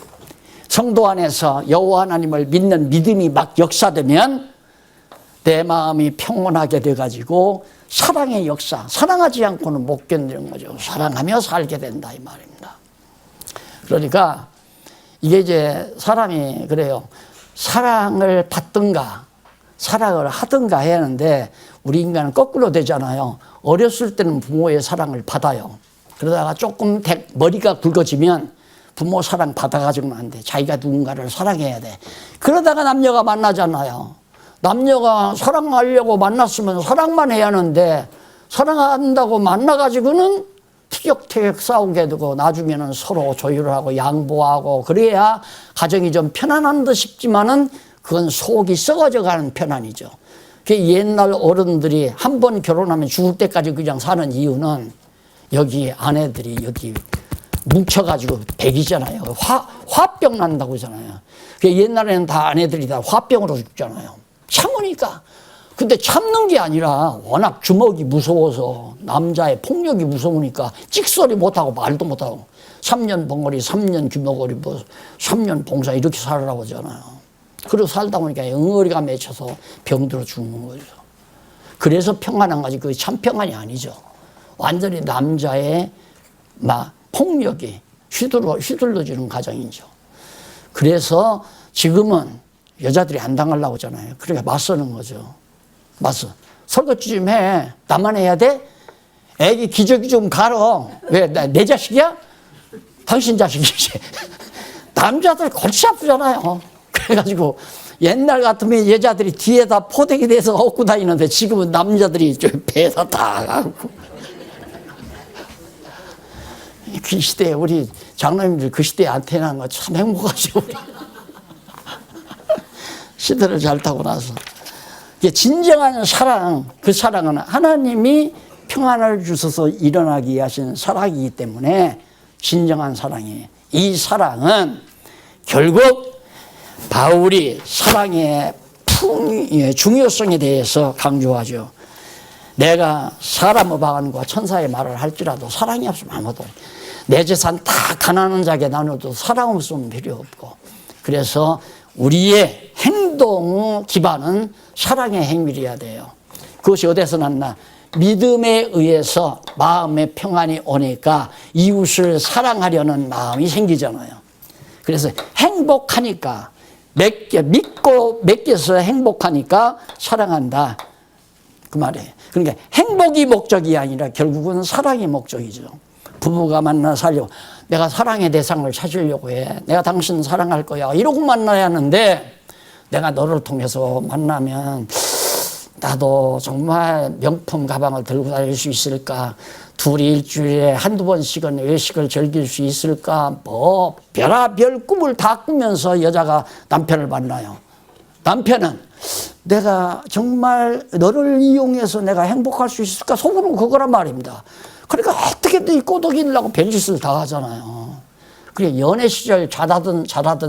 [SPEAKER 1] 성도 안에서 여호와 하나님을 믿는 믿음이 막 역사되면 내 마음이 평온하게 돼가지고 사랑의 역사, 사랑하지 않고는 못 견디는 거죠. 사랑하며 살게 된다 이 말입니다. 그러니까 이게 이제 사람이 그래요. 사랑을 받든가 사랑을 하든가 해야 하는데 우리 인간은 거꾸로 되잖아요. 어렸을 때는 부모의 사랑을 받아요. 그러다가 조금 머리가 굵어지면 부모 사랑 받아가지고는 안 돼. 자기가 누군가를 사랑해야 돼. 그러다가 남녀가 만나잖아요. 남녀가 사랑하려고 만났으면 사랑만 해야 하는데 사랑한다고 만나가지고는 티격태격 싸우게 되고 나중에는 서로 조율을 하고 양보하고 그래야 가정이 좀 편안한 듯 싶지만은 그건 속이 썩어져 가는 편안이죠. 그 옛날 어른들이 한 번 결혼하면 죽을 때까지 그냥 사는 이유는 여기 아내들이 여기 뭉쳐가지고 백이잖아요. 화병 난다고 하잖아요. 그 옛날에는 다 아내들이 다 화병으로 죽잖아요. 참으니까. 근데 참는 게 아니라 워낙 주먹이 무서워서 남자의 폭력이 무서우니까 찍소리 못하고 말도 못하고 3년 벙어리 3년 규모거리 뭐 3년 봉사 이렇게 살으라고 하잖아요. 그리고 살다 보니까 응어리가 맺혀서 병들어 죽는 거죠. 그래서 평안한 거지 그게 참 평안이 아니죠. 완전히 남자의 막 폭력이 휘둘러지는 가정이죠. 그래서 지금은 여자들이 안 당하려고 하잖아요. 그러니까 맞서는 거죠. 맞서. 설거지 좀 해. 나만 해야 돼? 애기 기저귀 좀 갈어. 왜? 내 자식이야? 당신 자식이지. 남자들 골치 아프잖아요. 그래가지고 옛날 같으면 여자들이 뒤에다 포대기 대서 업고 다니는데 지금은 남자들이 배에다 다 가고. 그 시대에 우리 장로님들 그 시대에 안 태어난 거 참 행복하죠. 우리. 시대를 잘 타고 나서. 진정한 사랑, 그 사랑은 하나님이 평안을 주셔서 일어나게 하신 사랑이기 때문에 진정한 사랑이에요. 이 사랑은 결국 바울이 사랑의 중요성에 대해서 강조하죠. 내가 사람의 방언과 천사의 말을 할지라도 사랑이 없으면 아무도 내 재산 다 가난한 자에게 나눠도 사랑 없으면 필요 없고 그래서 우리의 행동 기반은 사랑의 행위여야 돼요. 그것이 어디서 났나? 믿음에 의해서 마음의 평안이 오니까 이웃을 사랑하려는 마음이 생기잖아요. 그래서 행복하니까 믿고 맡겨서 행복하니까 사랑한다. 그 말이에요. 그러니까 행복이 목적이 아니라 결국은 사랑이 목적이죠. 부부가 만나 살려고 내가 사랑의 대상을 찾으려고 해. 내가 당신 사랑할 거야. 이러고 만나야 하는데 내가 너를 통해서 만나면 나도 정말 명품 가방을 들고 다닐 수 있을까? 둘이 일주일에 한두 번씩은 외식을 즐길 수 있을까? 뭐 별의별 꿈을 다 꾸면서 여자가 남편을 만나요. 남편은 내가 정말 너를 이용해서 내가 행복할 수 있을까? 속으로 그거란 말입니다. 그러니까 어떻게든 이 꼬드기려고 별짓을 다 하잖아요. 그래 연애 시절 잘하던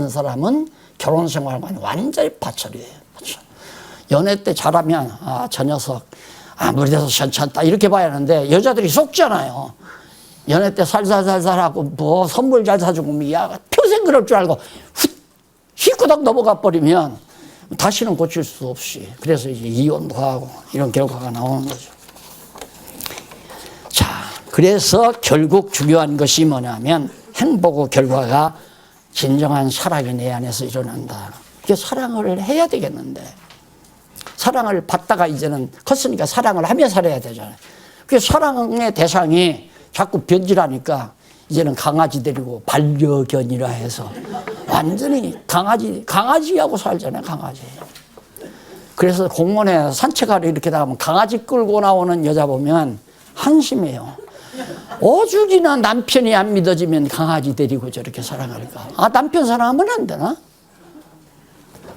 [SPEAKER 1] 사람은 결혼 생활만 완전히 파철이에요. 파철. 연애 때 잘하면 저 녀석 아무리 돼서 괜찮다 이렇게 봐야 하는데 여자들이 속잖아요. 연애 때 살살살살하고 뭐 선물 잘 사주고 야 평생 그럴 줄 알고 휙구덕 넘어가 버리면 다시는 고칠 수 없이 그래서 이제 이혼도 하고 이런 결과가 나오는 거죠. 자, 그래서 결국 중요한 것이 뭐냐면 행복의 결과가 진정한 사랑이 내 안에서 일어난다. 이게 사랑을 해야 되겠는데 사랑을 받다가 이제는 컸으니까 사랑을 하며 살아야 되잖아요. 그 사랑의 대상이 자꾸 변질하니까 이제는 강아지 데리고 반려견이라 해서 완전히 강아지하고 살잖아요, 강아지. 그래서 공원에 산책하러 이렇게 나가면 강아지 끌고 나오는 여자 보면 한심해요. 오죽이나 남편이 안 믿어지면 강아지 데리고 저렇게 사랑할까? 아, 남편 사랑하면 안 되나?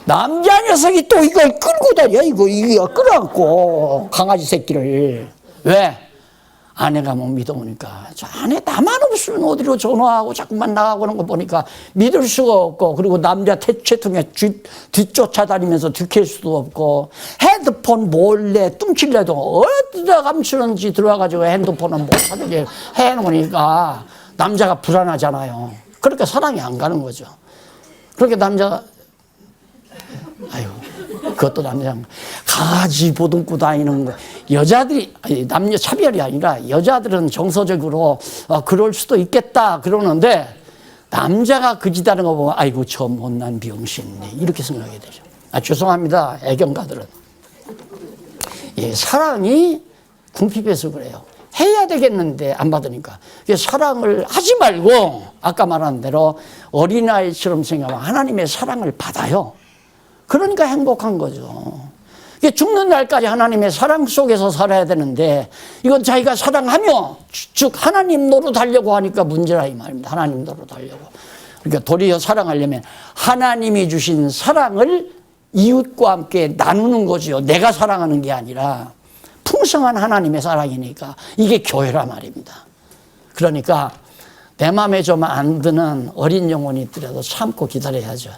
[SPEAKER 1] 남자 녀석이 또 이걸 끌고 다녀, 이거 끌어안고 강아지 새끼를. 왜? 아내가 못 믿어오니까. 저 아내 나만 없으면 어디로 전화하고 자꾸만 나가고 그런 거 보니까 믿을 수가 없고, 그리고 남자 채통에 뒤쫓아다니면서 들킬 수도 없고, 핸드폰 몰래 뚱칠래도 어디다 감추는지 들어와가지고 핸드폰은 못 하게 해놓으니까 남자가 불안하잖아요. 그러니까 사랑이 안 가는 거죠. 그렇게 남자가 아유, 그것도 남자 강아지 보듬고 다니는 거. 여자들이 남녀 차별이 아니라 여자들은 정서적으로 그럴 수도 있겠다 그러는데 남자가 그 짓 하는 거 보면 아이고 저 못난 병신네 이렇게 생각이 되죠. 아, 죄송합니다, 애견가들은. 예, 사랑이 궁핍해서 그래요. 해야 되겠는데 안 받으니까. 사랑을 하지 말고 아까 말한 대로 어린아이처럼 생각하면 하나님의 사랑을 받아요. 그러니까 행복한 거죠. 죽는 날까지 하나님의 사랑 속에서 살아야 되는데 이건 자기가 사랑하며 즉 하나님 노릇하려고 하니까 문제라 이 말입니다. 하나님 노릇하려고. 그러니까 도리어 사랑하려면 하나님이 주신 사랑을 이웃과 함께 나누는 거죠. 내가 사랑하는 게 아니라 풍성한 하나님의 사랑이니까 이게 교회란 말입니다. 그러니까 내 마음에 좀 안 드는 어린 영혼이 있더라도 참고 기다려야죠.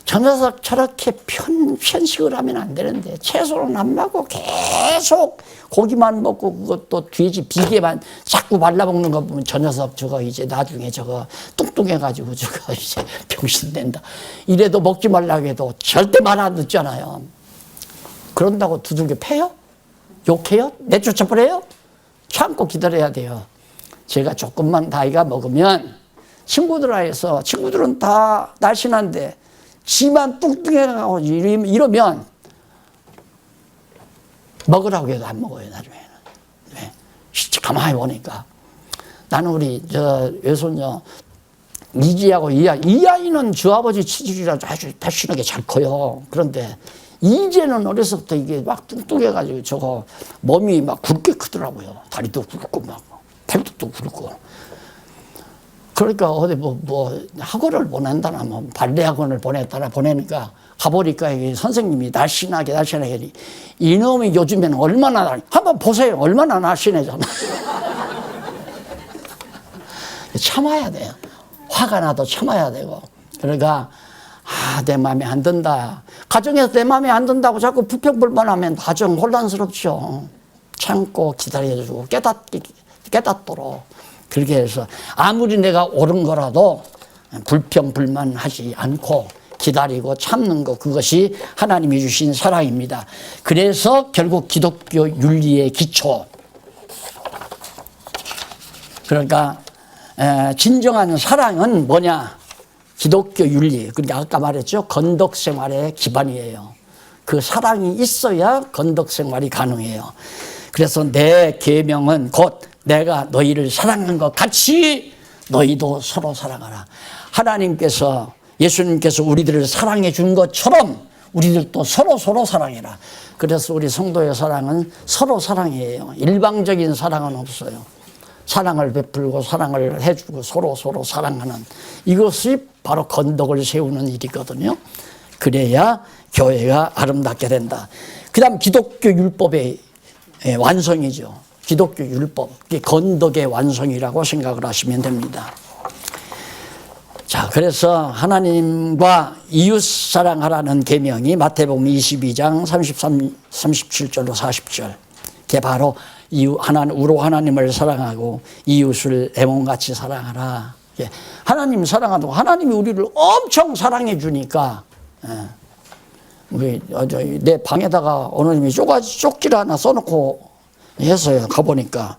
[SPEAKER 1] 저 녀석 저렇게 편식을 하면 안 되는데 채소는 안 먹고 계속 고기만 먹고 그것도 돼지 비계만 자꾸 발라먹는 거 보면 저 녀석 저거 이제 나중에 저거 뚱뚱해가지고 저거 이제 병신 된다. 이래도 먹지 말라고 해도 절대 말 안 듣잖아요. 그런다고 두들겨 패요? 욕해요? 내쫓아버려요? 참고 기다려야 돼요. 제가 조금만 나이가 먹으면 친구들 안에서 친구들은 다 날씬한데 지만 뚱뚱해가고 이러면 먹으라고 해도 안 먹어요, 나중에는. 네. 가만히 보니까. 나는 우리 저 외손녀 이지하고 이 아이는 저 아버지 치질이라 아주 달신하게 잘 커요. 그런데 이제는 어려서부터 이게 막 뚱뚱해가지고 저거 몸이 막 굵게 크더라고요. 다리도 굵고 막 팔도 굵고. 그러니까 어디 뭐 학원을 보낸다나 뭐 발레 학원을 보냈다나 보내니까 가보니까 이게 선생님이 날씬하게 이놈이 요즘에는 얼마나 한번 보세요. 얼마나 날씬해잖아. 참아야 돼요. 화가 나도 참아야 되고. 그러니까 내 마음에 안 든다. 가정에서 내 마음에 안 든다고 자꾸 불평불만하면 가정 혼란스럽죠. 참고 기다려주고 깨닫도록 그렇게 해서 아무리 내가 옳은 거라도 불평불만하지 않고 기다리고 참는 것, 그것이 하나님이 주신 사랑입니다. 그래서 결국 기독교 윤리의 기초, 그러니까 진정한 사랑은 뭐냐? 기독교 윤리, 그러니까 아까 말했죠, 건덕생활의 기반이에요. 그 사랑이 있어야 건덕생활이 가능해요. 그래서 내 계명은 곧 내가 너희를 사랑한 것 같이 너희도 서로 사랑하라. 하나님께서, 예수님께서 우리들을 사랑해 준 것처럼 우리들도 서로 사랑해라. 그래서 우리 성도의 사랑은 서로 사랑이에요. 일방적인 사랑은 없어요. 사랑을 베풀고 사랑을 해주고 서로 사랑하는, 이것이 바로 건덕을 세우는 일이거든요. 그래야 교회가 아름답게 된다. 그 다음 기독교 율법의 완성이죠. 기독교 율법, 건덕의 완성이라고 생각을 하시면 됩니다. 자, 그래서 하나님과 이웃 사랑하라는 계명이 마태복음 22장 33, 37절로 40절. 그게 바로 우로 하나님을 사랑하고 이웃을 내 몸같이 사랑하라. 하나님 사랑하고 하나님이 우리를 엄청 사랑해 주니까 내 방에다가 어느님이 쪽지를 하나 써놓고 했어요. 가보니까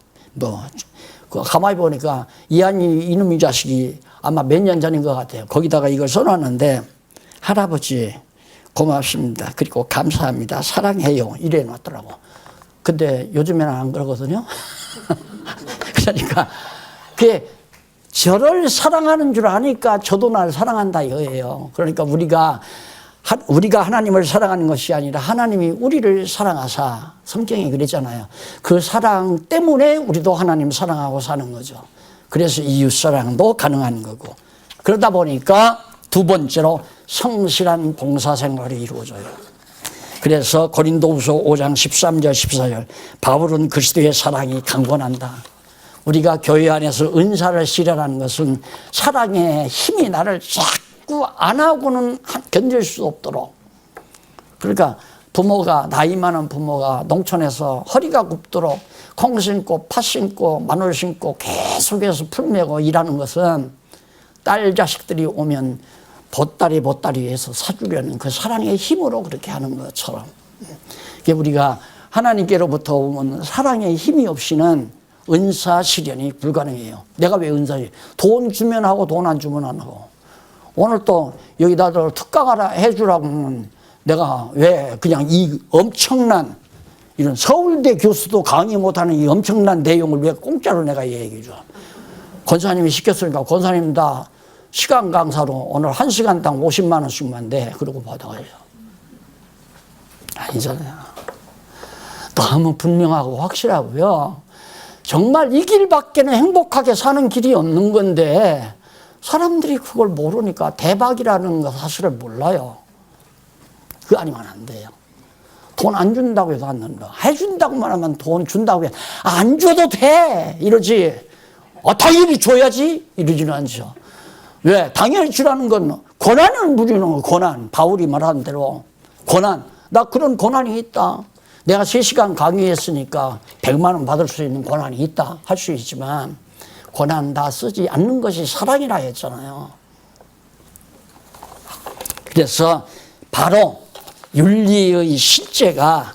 [SPEAKER 1] 가만히 보니까 이놈의 자식이 아마 몇 년 전인 것 같아요. 거기다가 이걸 써놨는데 할아버지 고맙습니다. 그리고 감사합니다. 사랑해요. 이래 놨더라고. 근데 요즘에는 안 그러거든요. 그러니까 그게 저를 사랑하는 줄 아니까 저도 날 사랑한다 이거예요. 그러니까 우리가 하나님을 사랑하는 것이 아니라 하나님이 우리를 사랑하사, 성경에 그랬잖아요. 그 사랑 때문에 우리도 하나님 사랑하고 사는 거죠. 그래서 이웃 사랑도 가능한 거고. 그러다 보니까 두 번째로 성실한 봉사생활이 이루어져요. 그래서 고린도후서 5장 13절 14절 바울은 그리스도의 사랑이 강권한다. 우리가 교회 안에서 은사를 실현하는 것은 사랑의 힘이 나를 자꾸 안 하고는 견딜 수 없도록. 그러니까 나이 많은 부모가 농촌에서 허리가 굽도록 콩 심고 팥 심고 마늘 심고 계속해서 풀 메고 일하는 것은 딸 자식들이 오면 보따리 해서 사주려는 그 사랑의 힘으로 그렇게 하는 것처럼, 우리가 하나님께로부터 오면 사랑의 힘이 없이는 은사 실현이 불가능해요. 내가 왜 돈 주면 하고 돈 안 주면 안 하고. 오늘 또 여기다 특강하라 해주라고 하면 내가 왜 그냥 이 엄청난 이런 서울대 교수도 강의 못하는 이 엄청난 내용을 왜 공짜로 내가 얘기해 줘. 권사님이 시켰으니까 권사님 다 시간 강사로 오늘 1시간당 50만 원씩만 내. 그러고 받아가요. 아니잖아요. 너무 분명하고 확실하고요. 정말 이 길밖에는 행복하게 사는 길이 없는 건데 사람들이 그걸 모르니까 대박이라는 거 사실을 몰라요. 그거 아니면 안 돼요. 돈 안 준다고 해도 안 된다. 해준다고만 하면 돈 준다고 해도 안 줘도 돼 이러지. 당연히 줘야지 이러지는 않죠. 왜? 당연히 주라는 건 고난을 부리는 거. 고난. 바울이 말하는 대로 고난. 나 그런 고난이 있다. 내가 3시간 강의했으니까 100만 원 받을 수 있는 고난이 있다 할 수 있지만 고난 다 쓰지 않는 것이 사랑이라 했잖아요. 그래서 바로 윤리의 실제가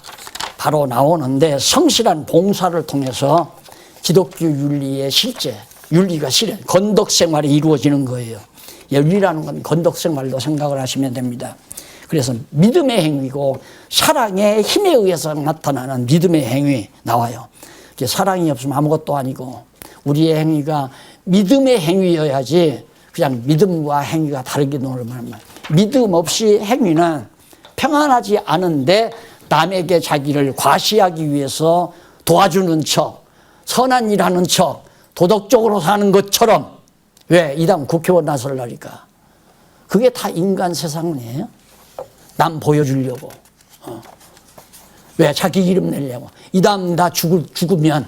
[SPEAKER 1] 바로 나오는데 성실한 봉사를 통해서 기독교 윤리의 실제, 윤리가 실현, 건덕생활이 이루어지는 거예요. 윤리라는 건 건덕생활로 생각을 하시면 됩니다. 그래서 믿음의 행위고 사랑의 힘에 의해서 나타나는 믿음의 행위 나와요. 사랑이 없으면 아무것도 아니고 우리의 행위가 믿음의 행위여야지 그냥 믿음과 행위가 다르게 놀면 믿음 없이 행위는 평안하지 않은데 남에게 자기를 과시하기 위해서 도와주는 척, 선한 일 하는 척, 도덕적으로 사는 것처럼. 왜? 이 다음 국회의원 나설라니까. 그게 다 인간 세상이에요. 남 보여주려고. 왜? 자기 이름 내려고. 이 다음 나 죽으면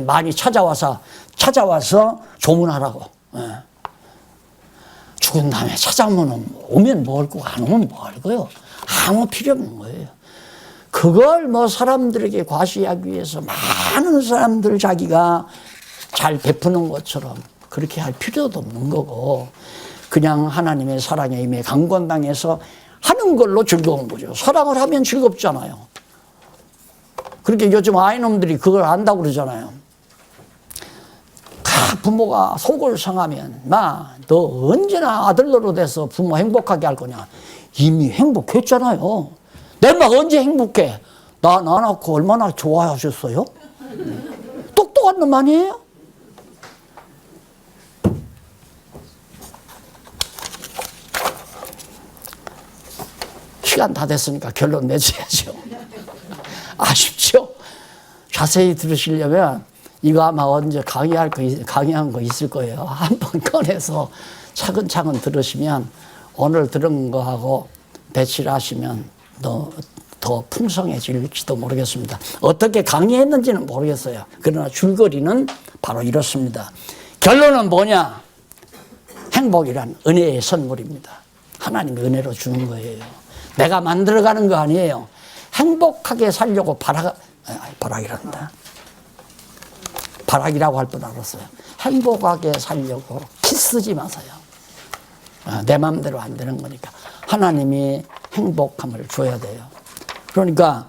[SPEAKER 1] 많이 찾아와서 조문하라고. 죽은 다음에 오면 뭘 거고 안 오면 뭘 거요. 아무 필요 없는 거예요. 그걸 사람들에게 과시하기 위해서 많은 사람들 자기가 잘 베푸는 것처럼 그렇게 할 필요도 없는 거고 그냥 하나님의 사랑에 임해 강권당해서 하는 걸로 즐거운 거죠. 사랑을 하면 즐겁잖아요. 그렇게 요즘 아이놈들이 그걸 안다고 그러잖아요. 부모가 속을 상하면 너 언제나 아들 노릇해서 부모 행복하게 할 거냐. 이미 행복했잖아요. 내 엄마가 언제 행복해. 나 낳고 얼마나 좋아하셨어요? 똑똑한 놈 아니에요? 시간 다 됐으니까 결론 내줘야죠. 아쉽죠? 자세히 들으시려면 이거 아마 언제 강의한 거 있을 거예요. 한번 꺼내서 차근차근 들으시면 오늘 들은 거하고 배치를 하시면 더 풍성해질지도 모르겠습니다. 어떻게 강의했는지는 모르겠어요. 그러나 줄거리는 바로 이렇습니다. 결론은 뭐냐? 행복이란 은혜의 선물입니다. 하나님의 은혜로 주는 거예요. 내가 만들어가는 거 아니에요. 행복하게 살려고 발악이란다. 발악이라고 할 뻔 알았어요. 행복하게 살려고 키쓰지 마세요. 내 마음대로 안 되는 거니까 하나님이 행복함을 줘야 돼요. 그러니까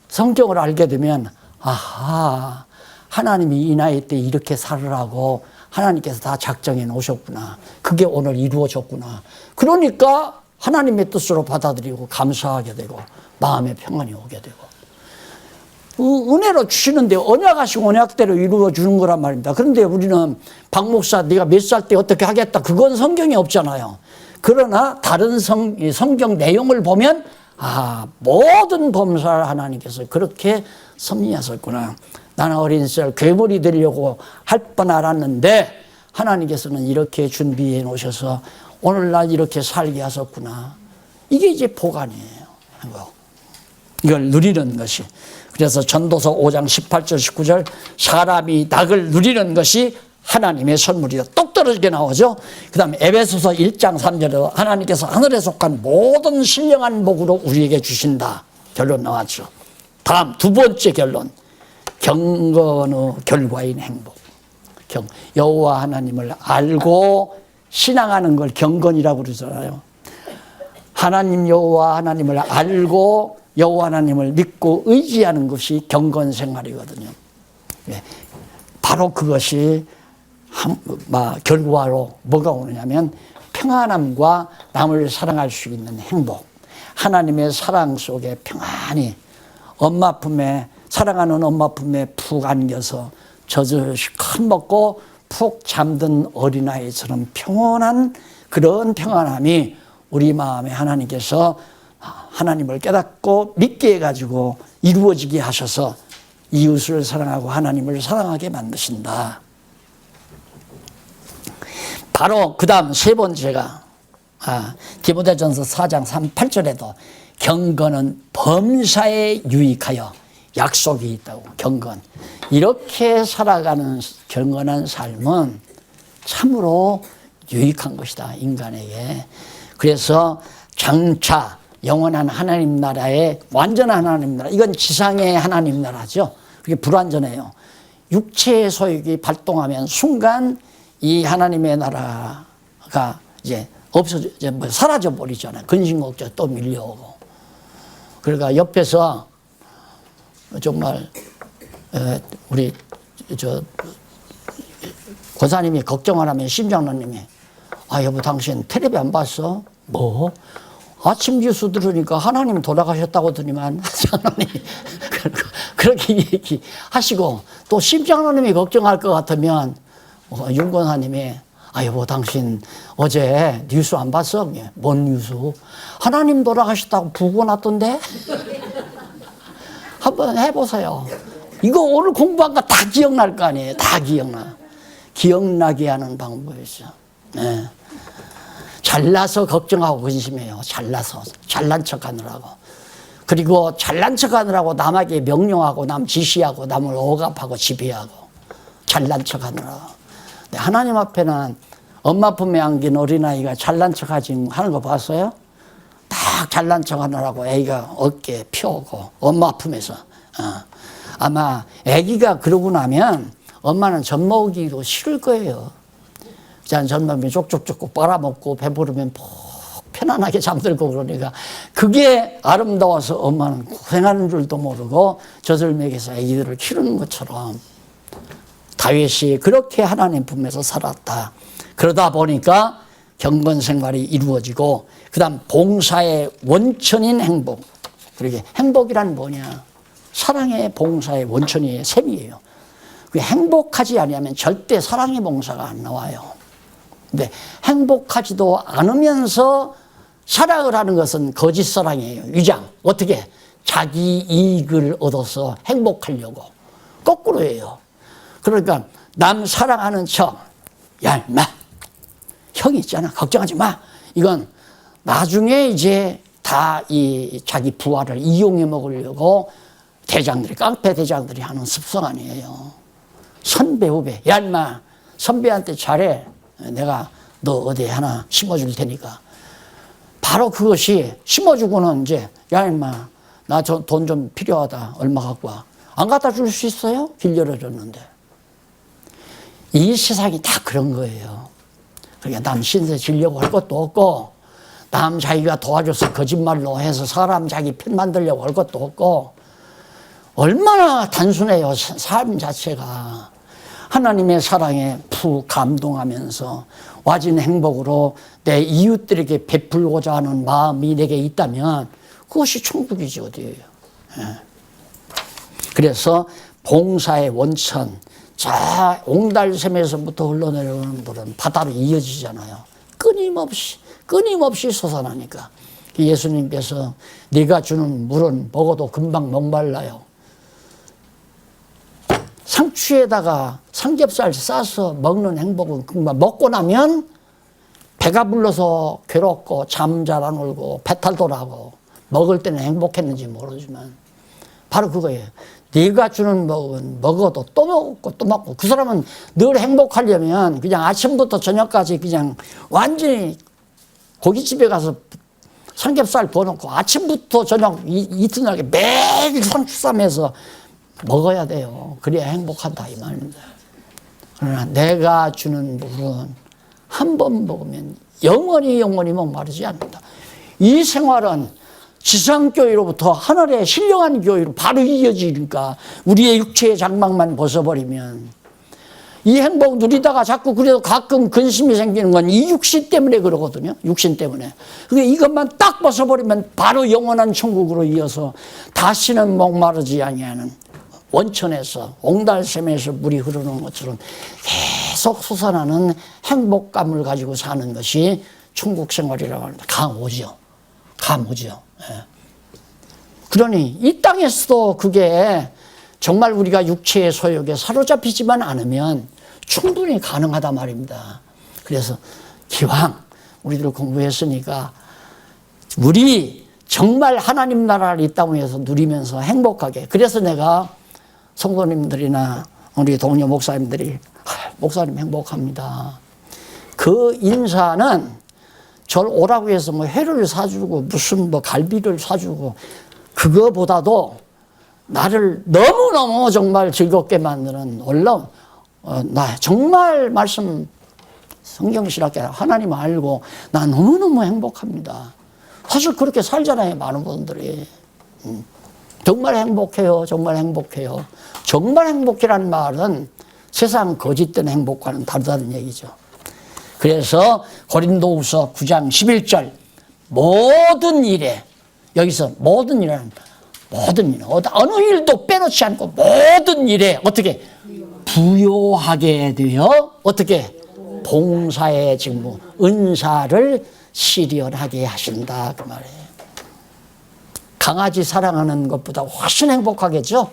[SPEAKER 1] 성경을 알게 되면 아하, 하나님이 이 나이 때 이렇게 살으라고 하나님께서 다 작정해 놓으셨구나. 그게 오늘 이루어졌구나. 그러니까 하나님의 뜻으로 받아들이고 감사하게 되고 마음의 평안이 오게 되고 은혜로 주시는데 언약하시고 언약대로 이루어 주는 거란 말입니다. 그런데 우리는 박 목사 네가 몇 살 때 어떻게 하겠다 그건 성경에 없잖아요. 그러나 다른 성경 내용을 보면 모든 범사를 하나님께서 그렇게 섭리하셨구나. 나는 어린 시절 괴물이 되려고 할 뻔 알았는데 하나님께서는 이렇게 준비해 놓으셔서 오늘날 이렇게 살게 하셨구나. 이게 이제 보관이에요. 이걸 누리는 것이. 그래서 전도서 5장 18절 19절 사람이 낙을 누리는 것이 하나님의 선물이다. 똑 떨어지게 나오죠. 그 다음에 에베소서 1장 3절에도 하나님께서 하늘에 속한 모든 신령한 복으로 우리에게 주신다. 결론 나왔죠. 다음 두 번째 결론. 경건의 결과인 행복. 여호와 하나님을 알고 신앙하는 걸 경건이라고 그러잖아요. 하나님 여호와 하나님을 알고 여호와 하나님을 믿고 의지하는 것이 경건 생활이거든요. 바로 그것이 결과로 뭐가 오느냐면 평안함과 남을 사랑할 수 있는 행복. 하나님의 사랑 속에 평안히 엄마 품에 사랑하는 엄마 품에 푹 안겨서 젖을 큰 먹고 푹 잠든 어린아이처럼 평온한 그런 평안함이 우리 마음에 하나님께서 하나님을 깨닫고 믿게 해가지고 이루어지게 하셔서 이웃을 사랑하고 하나님을 사랑하게 만드신다. 바로 그 다음 세 번째가 디모데전서 4장 8절에도 경건은 범사에 유익하여 약속이 있다고. 경건 이렇게 살아가는 경건한 삶은 참으로 유익한 것이다 인간에게. 그래서 장차 영원한 하나님 나라의 완전한 하나님 나라, 이건 지상의 하나님 나라죠. 그게 불완전해요. 육체의 소욕이 발동하면 순간 이 하나님의 나라가 이제 사라져 버리잖아요. 근심걱정 또 밀려오고. 그러니까 옆에서 정말 우리 권사님이 걱정을 하면 심장로님이 여보 당신 텔레비 안 봤어? 뭐? 아침 뉴스 들으니까 하나님 돌아가셨다고 하더니만 장로님이 그렇게 얘기하시고 또 심장로님이 걱정할 것 같으면 윤 권사님이 여보 당신 어제 뉴스 안 봤어? 뭔 뉴스? 하나님 돌아가셨다고 부고 났던데? 한번 해보세요. 이거 오늘 공부한 거 다 기억날 거 아니에요. 다 기억나. 기억나게 하는 방법이죠. 네. 잘나서 걱정하고 근심해요. 잘나서 잘난 척하느라고. 그리고 잘난 척하느라고 남에게 명령하고 남 지시하고 남을 억압하고 지배하고 잘난 척하느라고. 하나님 앞에는 엄마 품에 안긴 어린아이가 잘난 척하지 하는 거 봤어요? 딱 잘난 척하느라고 애기가 어깨에 펴고 엄마 품에서 아마 애기가 그러고 나면 엄마는 젖 먹이기도 싫을 거예요. 젖 먹이면 쪽쪽쪽 빨아먹고 배부르면 푹 편안하게 잠들고 그러니까 그게 아름다워서 엄마는 고생하는 줄도 모르고 젖을 먹여서 애기들을 키우는 것처럼 다윗이 그렇게 하나님 품에서 살았다. 그러다 보니까 경건 생활이 이루어지고 그 다음 봉사의 원천인 행복. 그러게 행복이란 뭐냐? 사랑의 봉사의 원천이 셈이에요. 행복하지 아니하면 절대 사랑의 봉사가 안 나와요. 근데 행복하지도 않으면서 사랑을 하는 것은 거짓 사랑이에요. 위장. 어떻게? 자기 이익을 얻어서 행복하려고. 거꾸로예요. 그러니까 남 사랑하는 척, 야 인마 형이 있잖아 걱정하지 마. 이건 나중에 이제 다 이 자기 부하를 이용해 먹으려고 대장들이 깡패 대장들이 하는 습성 아니에요. 선배 후배 야 인마 선배한테 잘해. 내가 너 어디 하나 심어줄 테니까. 바로 그것이 심어주고는 이제 야 인마 나 돈 좀 필요하다. 얼마 갖고 와. 안 갖다 줄 수 있어요? 길 열어줬는데. 이 세상이 다 그런 거예요. 그러니까 남 신세 지려고 할 것도 없고, 남 자기가 도와줘서 거짓말로 해서 사람 자기 편 만들려고 할 것도 없고, 얼마나 단순해요, 삶 자체가. 하나님의 사랑에 푹 감동하면서 와진 행복으로 내 이웃들에게 베풀고자 하는 마음이 내게 있다면 그것이 천국이지 어디예요. 그래서 봉사의 원천, 자 옹달샘에서부터 흘러내려오는 물은 바다로 이어지잖아요. 끊임없이 솟아나니까. 예수님께서 네가 주는 물은 먹어도 금방 목말라요. 상추에다가 삼겹살 싸서 먹는 행복은 금방 먹고 나면 배가 불러서 괴롭고 잠 잘 안 오고 배탈도 나고 먹을 때는 행복했는지 모르지만 바로 그거예요. 네가 주는 먹은 먹어도 또 먹고 또 먹고. 그 사람은 늘 행복하려면 그냥 아침부터 저녁까지 그냥 완전히 고깃집에 가서 삼겹살 부어놓고 아침부터 저녁 이튿날에 매일 상추쌈해서 먹어야 돼요. 그래야 행복하다 이 말입니다. 그러나 내가 주는 물은 한 번 먹으면 영원히 목마르지 않는다. 이 생활은 지상교회로부터 하늘의 신령한 교회로 바로 이어지니까 우리의 육체의 장막만 벗어버리면 이 행복 누리다가 자꾸 그래도 가끔 근심이 생기는 건 이 육신 때문에 그러거든요. 육신 때문에. 그게 이것만 딱 벗어버리면 바로 영원한 천국으로 이어서 다시는 목마르지 아니하는 원천에서 옹달샘에서 물이 흐르는 것처럼 계속 솟아나는 행복감을 가지고 사는 것이 천국 생활이라고 합니다. 감오죠. 예. 그러니 이 땅에서도 그게 정말 우리가 육체의 소욕에 사로잡히지만 않으면 충분히 가능하다 말입니다. 그래서 기왕 우리들 공부했으니까 우리 정말 하나님 나라를 이 땅에서 누리면서 행복하게. 그래서 내가 성도님들이나 우리 동료 목사님들이 목사님 행복합니다. 그 인사는 절 오라고 해서 뭐 회를 사주고 무슨 뭐 갈비를 사주고 그거보다도 나를 너무너무 정말 즐겁게 만드는 놀라운 나 정말 말씀 성경스럽게 하나님 알고 나 너무너무 행복합니다. 사실 그렇게 살잖아요, 많은 분들이. 정말 행복해요. 정말 행복해요. 정말 행복이라는 말은 세상 거짓된 행복과는 다르다는 얘기죠. 그래서 고린도후서 9장 11절 모든 일에 여기서 모든 일은 모든 일 어느 일도 빼놓지 않고 모든 일에 어떻게 부요하게 되어 어떻게 봉사의 직무 은사를 실현하게 하신다 그 말이에요. 강아지 사랑하는 것보다 훨씬 행복하겠죠.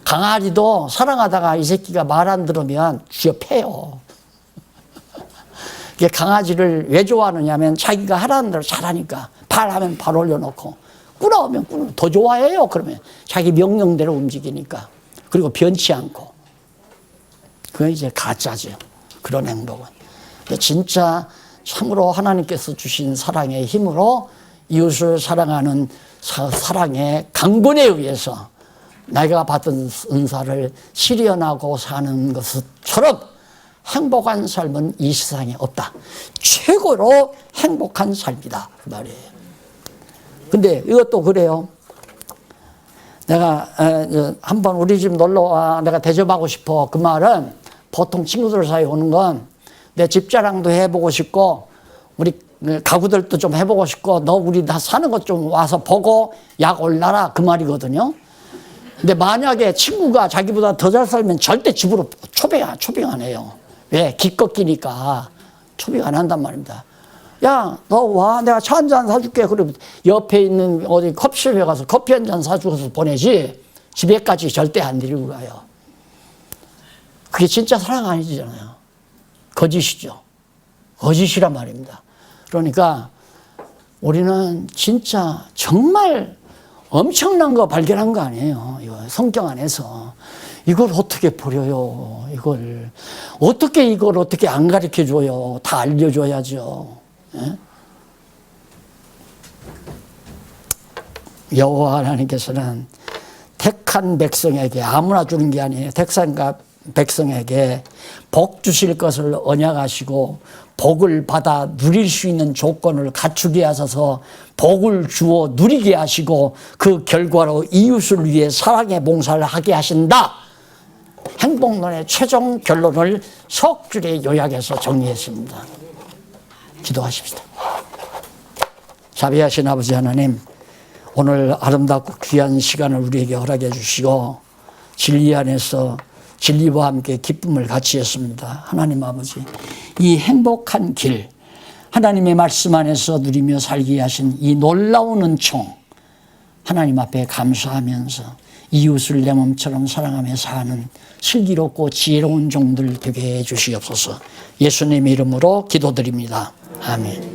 [SPEAKER 1] 강아지도 사랑하다가 이 새끼가 말 안 들으면 쥐어 패요. 강아지를 왜 좋아하느냐면 자기가 하라는 대로 잘하니까 발하면 발 올려놓고 꾸러오면 꾸러 더 좋아해요. 그러면 자기 명령대로 움직이니까. 그리고 변치 않고. 그건 이제 가짜죠. 그런 행복은. 진짜 참으로 하나님께서 주신 사랑의 힘으로 이웃을 사랑하는 사랑의 강권에 의해서 내가 받은 은사를 실현하고 사는 것처럼 행복한 삶은 이 세상에 없다. 최고로 행복한 삶이다. 그 말이에요. 근데 이것도 그래요. 내가 한번 우리 집 놀러와 내가 대접하고 싶어. 그 말은 보통 친구들 사이에 오는 건 내 집 자랑도 해보고 싶고 우리 가구들도 좀 해보고 싶고 너 우리 다 사는 것 좀 와서 보고 약 올라라 그 말이거든요. 근데 만약에 친구가 자기보다 더 잘 살면 절대 집으로 초빙 안 해요. 왜? 기껏기니까 초빙 안 한단 말입니다. 야, 너 와, 내가 차 한 잔 사줄게. 그러면 옆에 있는 어디 커피숍에 가서 커피 한 잔 사주고서 보내지 집에까지 절대 안 데리고 가요. 그게 진짜 사랑 아니잖아요. 거짓이죠. 거짓이란 말입니다. 그러니까 우리는 진짜 정말 엄청난 거 발견한 거 아니에요. 이거 성경 안에서. 이걸 어떻게 버려요? 이걸 어떻게 안 가르쳐 줘요? 다 알려줘야죠. 예? 여호와 하나님께서는 택한 백성에게, 아무나 주는 게 아니에요. 택한 백성에게 복 주실 것을 언약하시고 복을 받아 누릴 수 있는 조건을 갖추게 하셔서 복을 주어 누리게 하시고 그 결과로 이웃을 위해 사랑의 봉사를 하게 하신다. 행복론의 최종 결론을 석 줄에 요약해서 정리했습니다. 기도하십시다. 자비하신 아버지 하나님, 오늘 아름답고 귀한 시간을 우리에게 허락해 주시고 진리 안에서 진리와 함께 기쁨을 같이 했습니다. 하나님 아버지, 이 행복한 길, 하나님의 말씀 안에서 누리며 살게 하신 이 놀라운 은총, 하나님 앞에 감사하면서 이웃을 내 몸처럼 사랑하며 사는 슬기롭고 지혜로운 종들 되게 해 주시옵소서. 예수님 이름으로 기도드립니다. 아멘.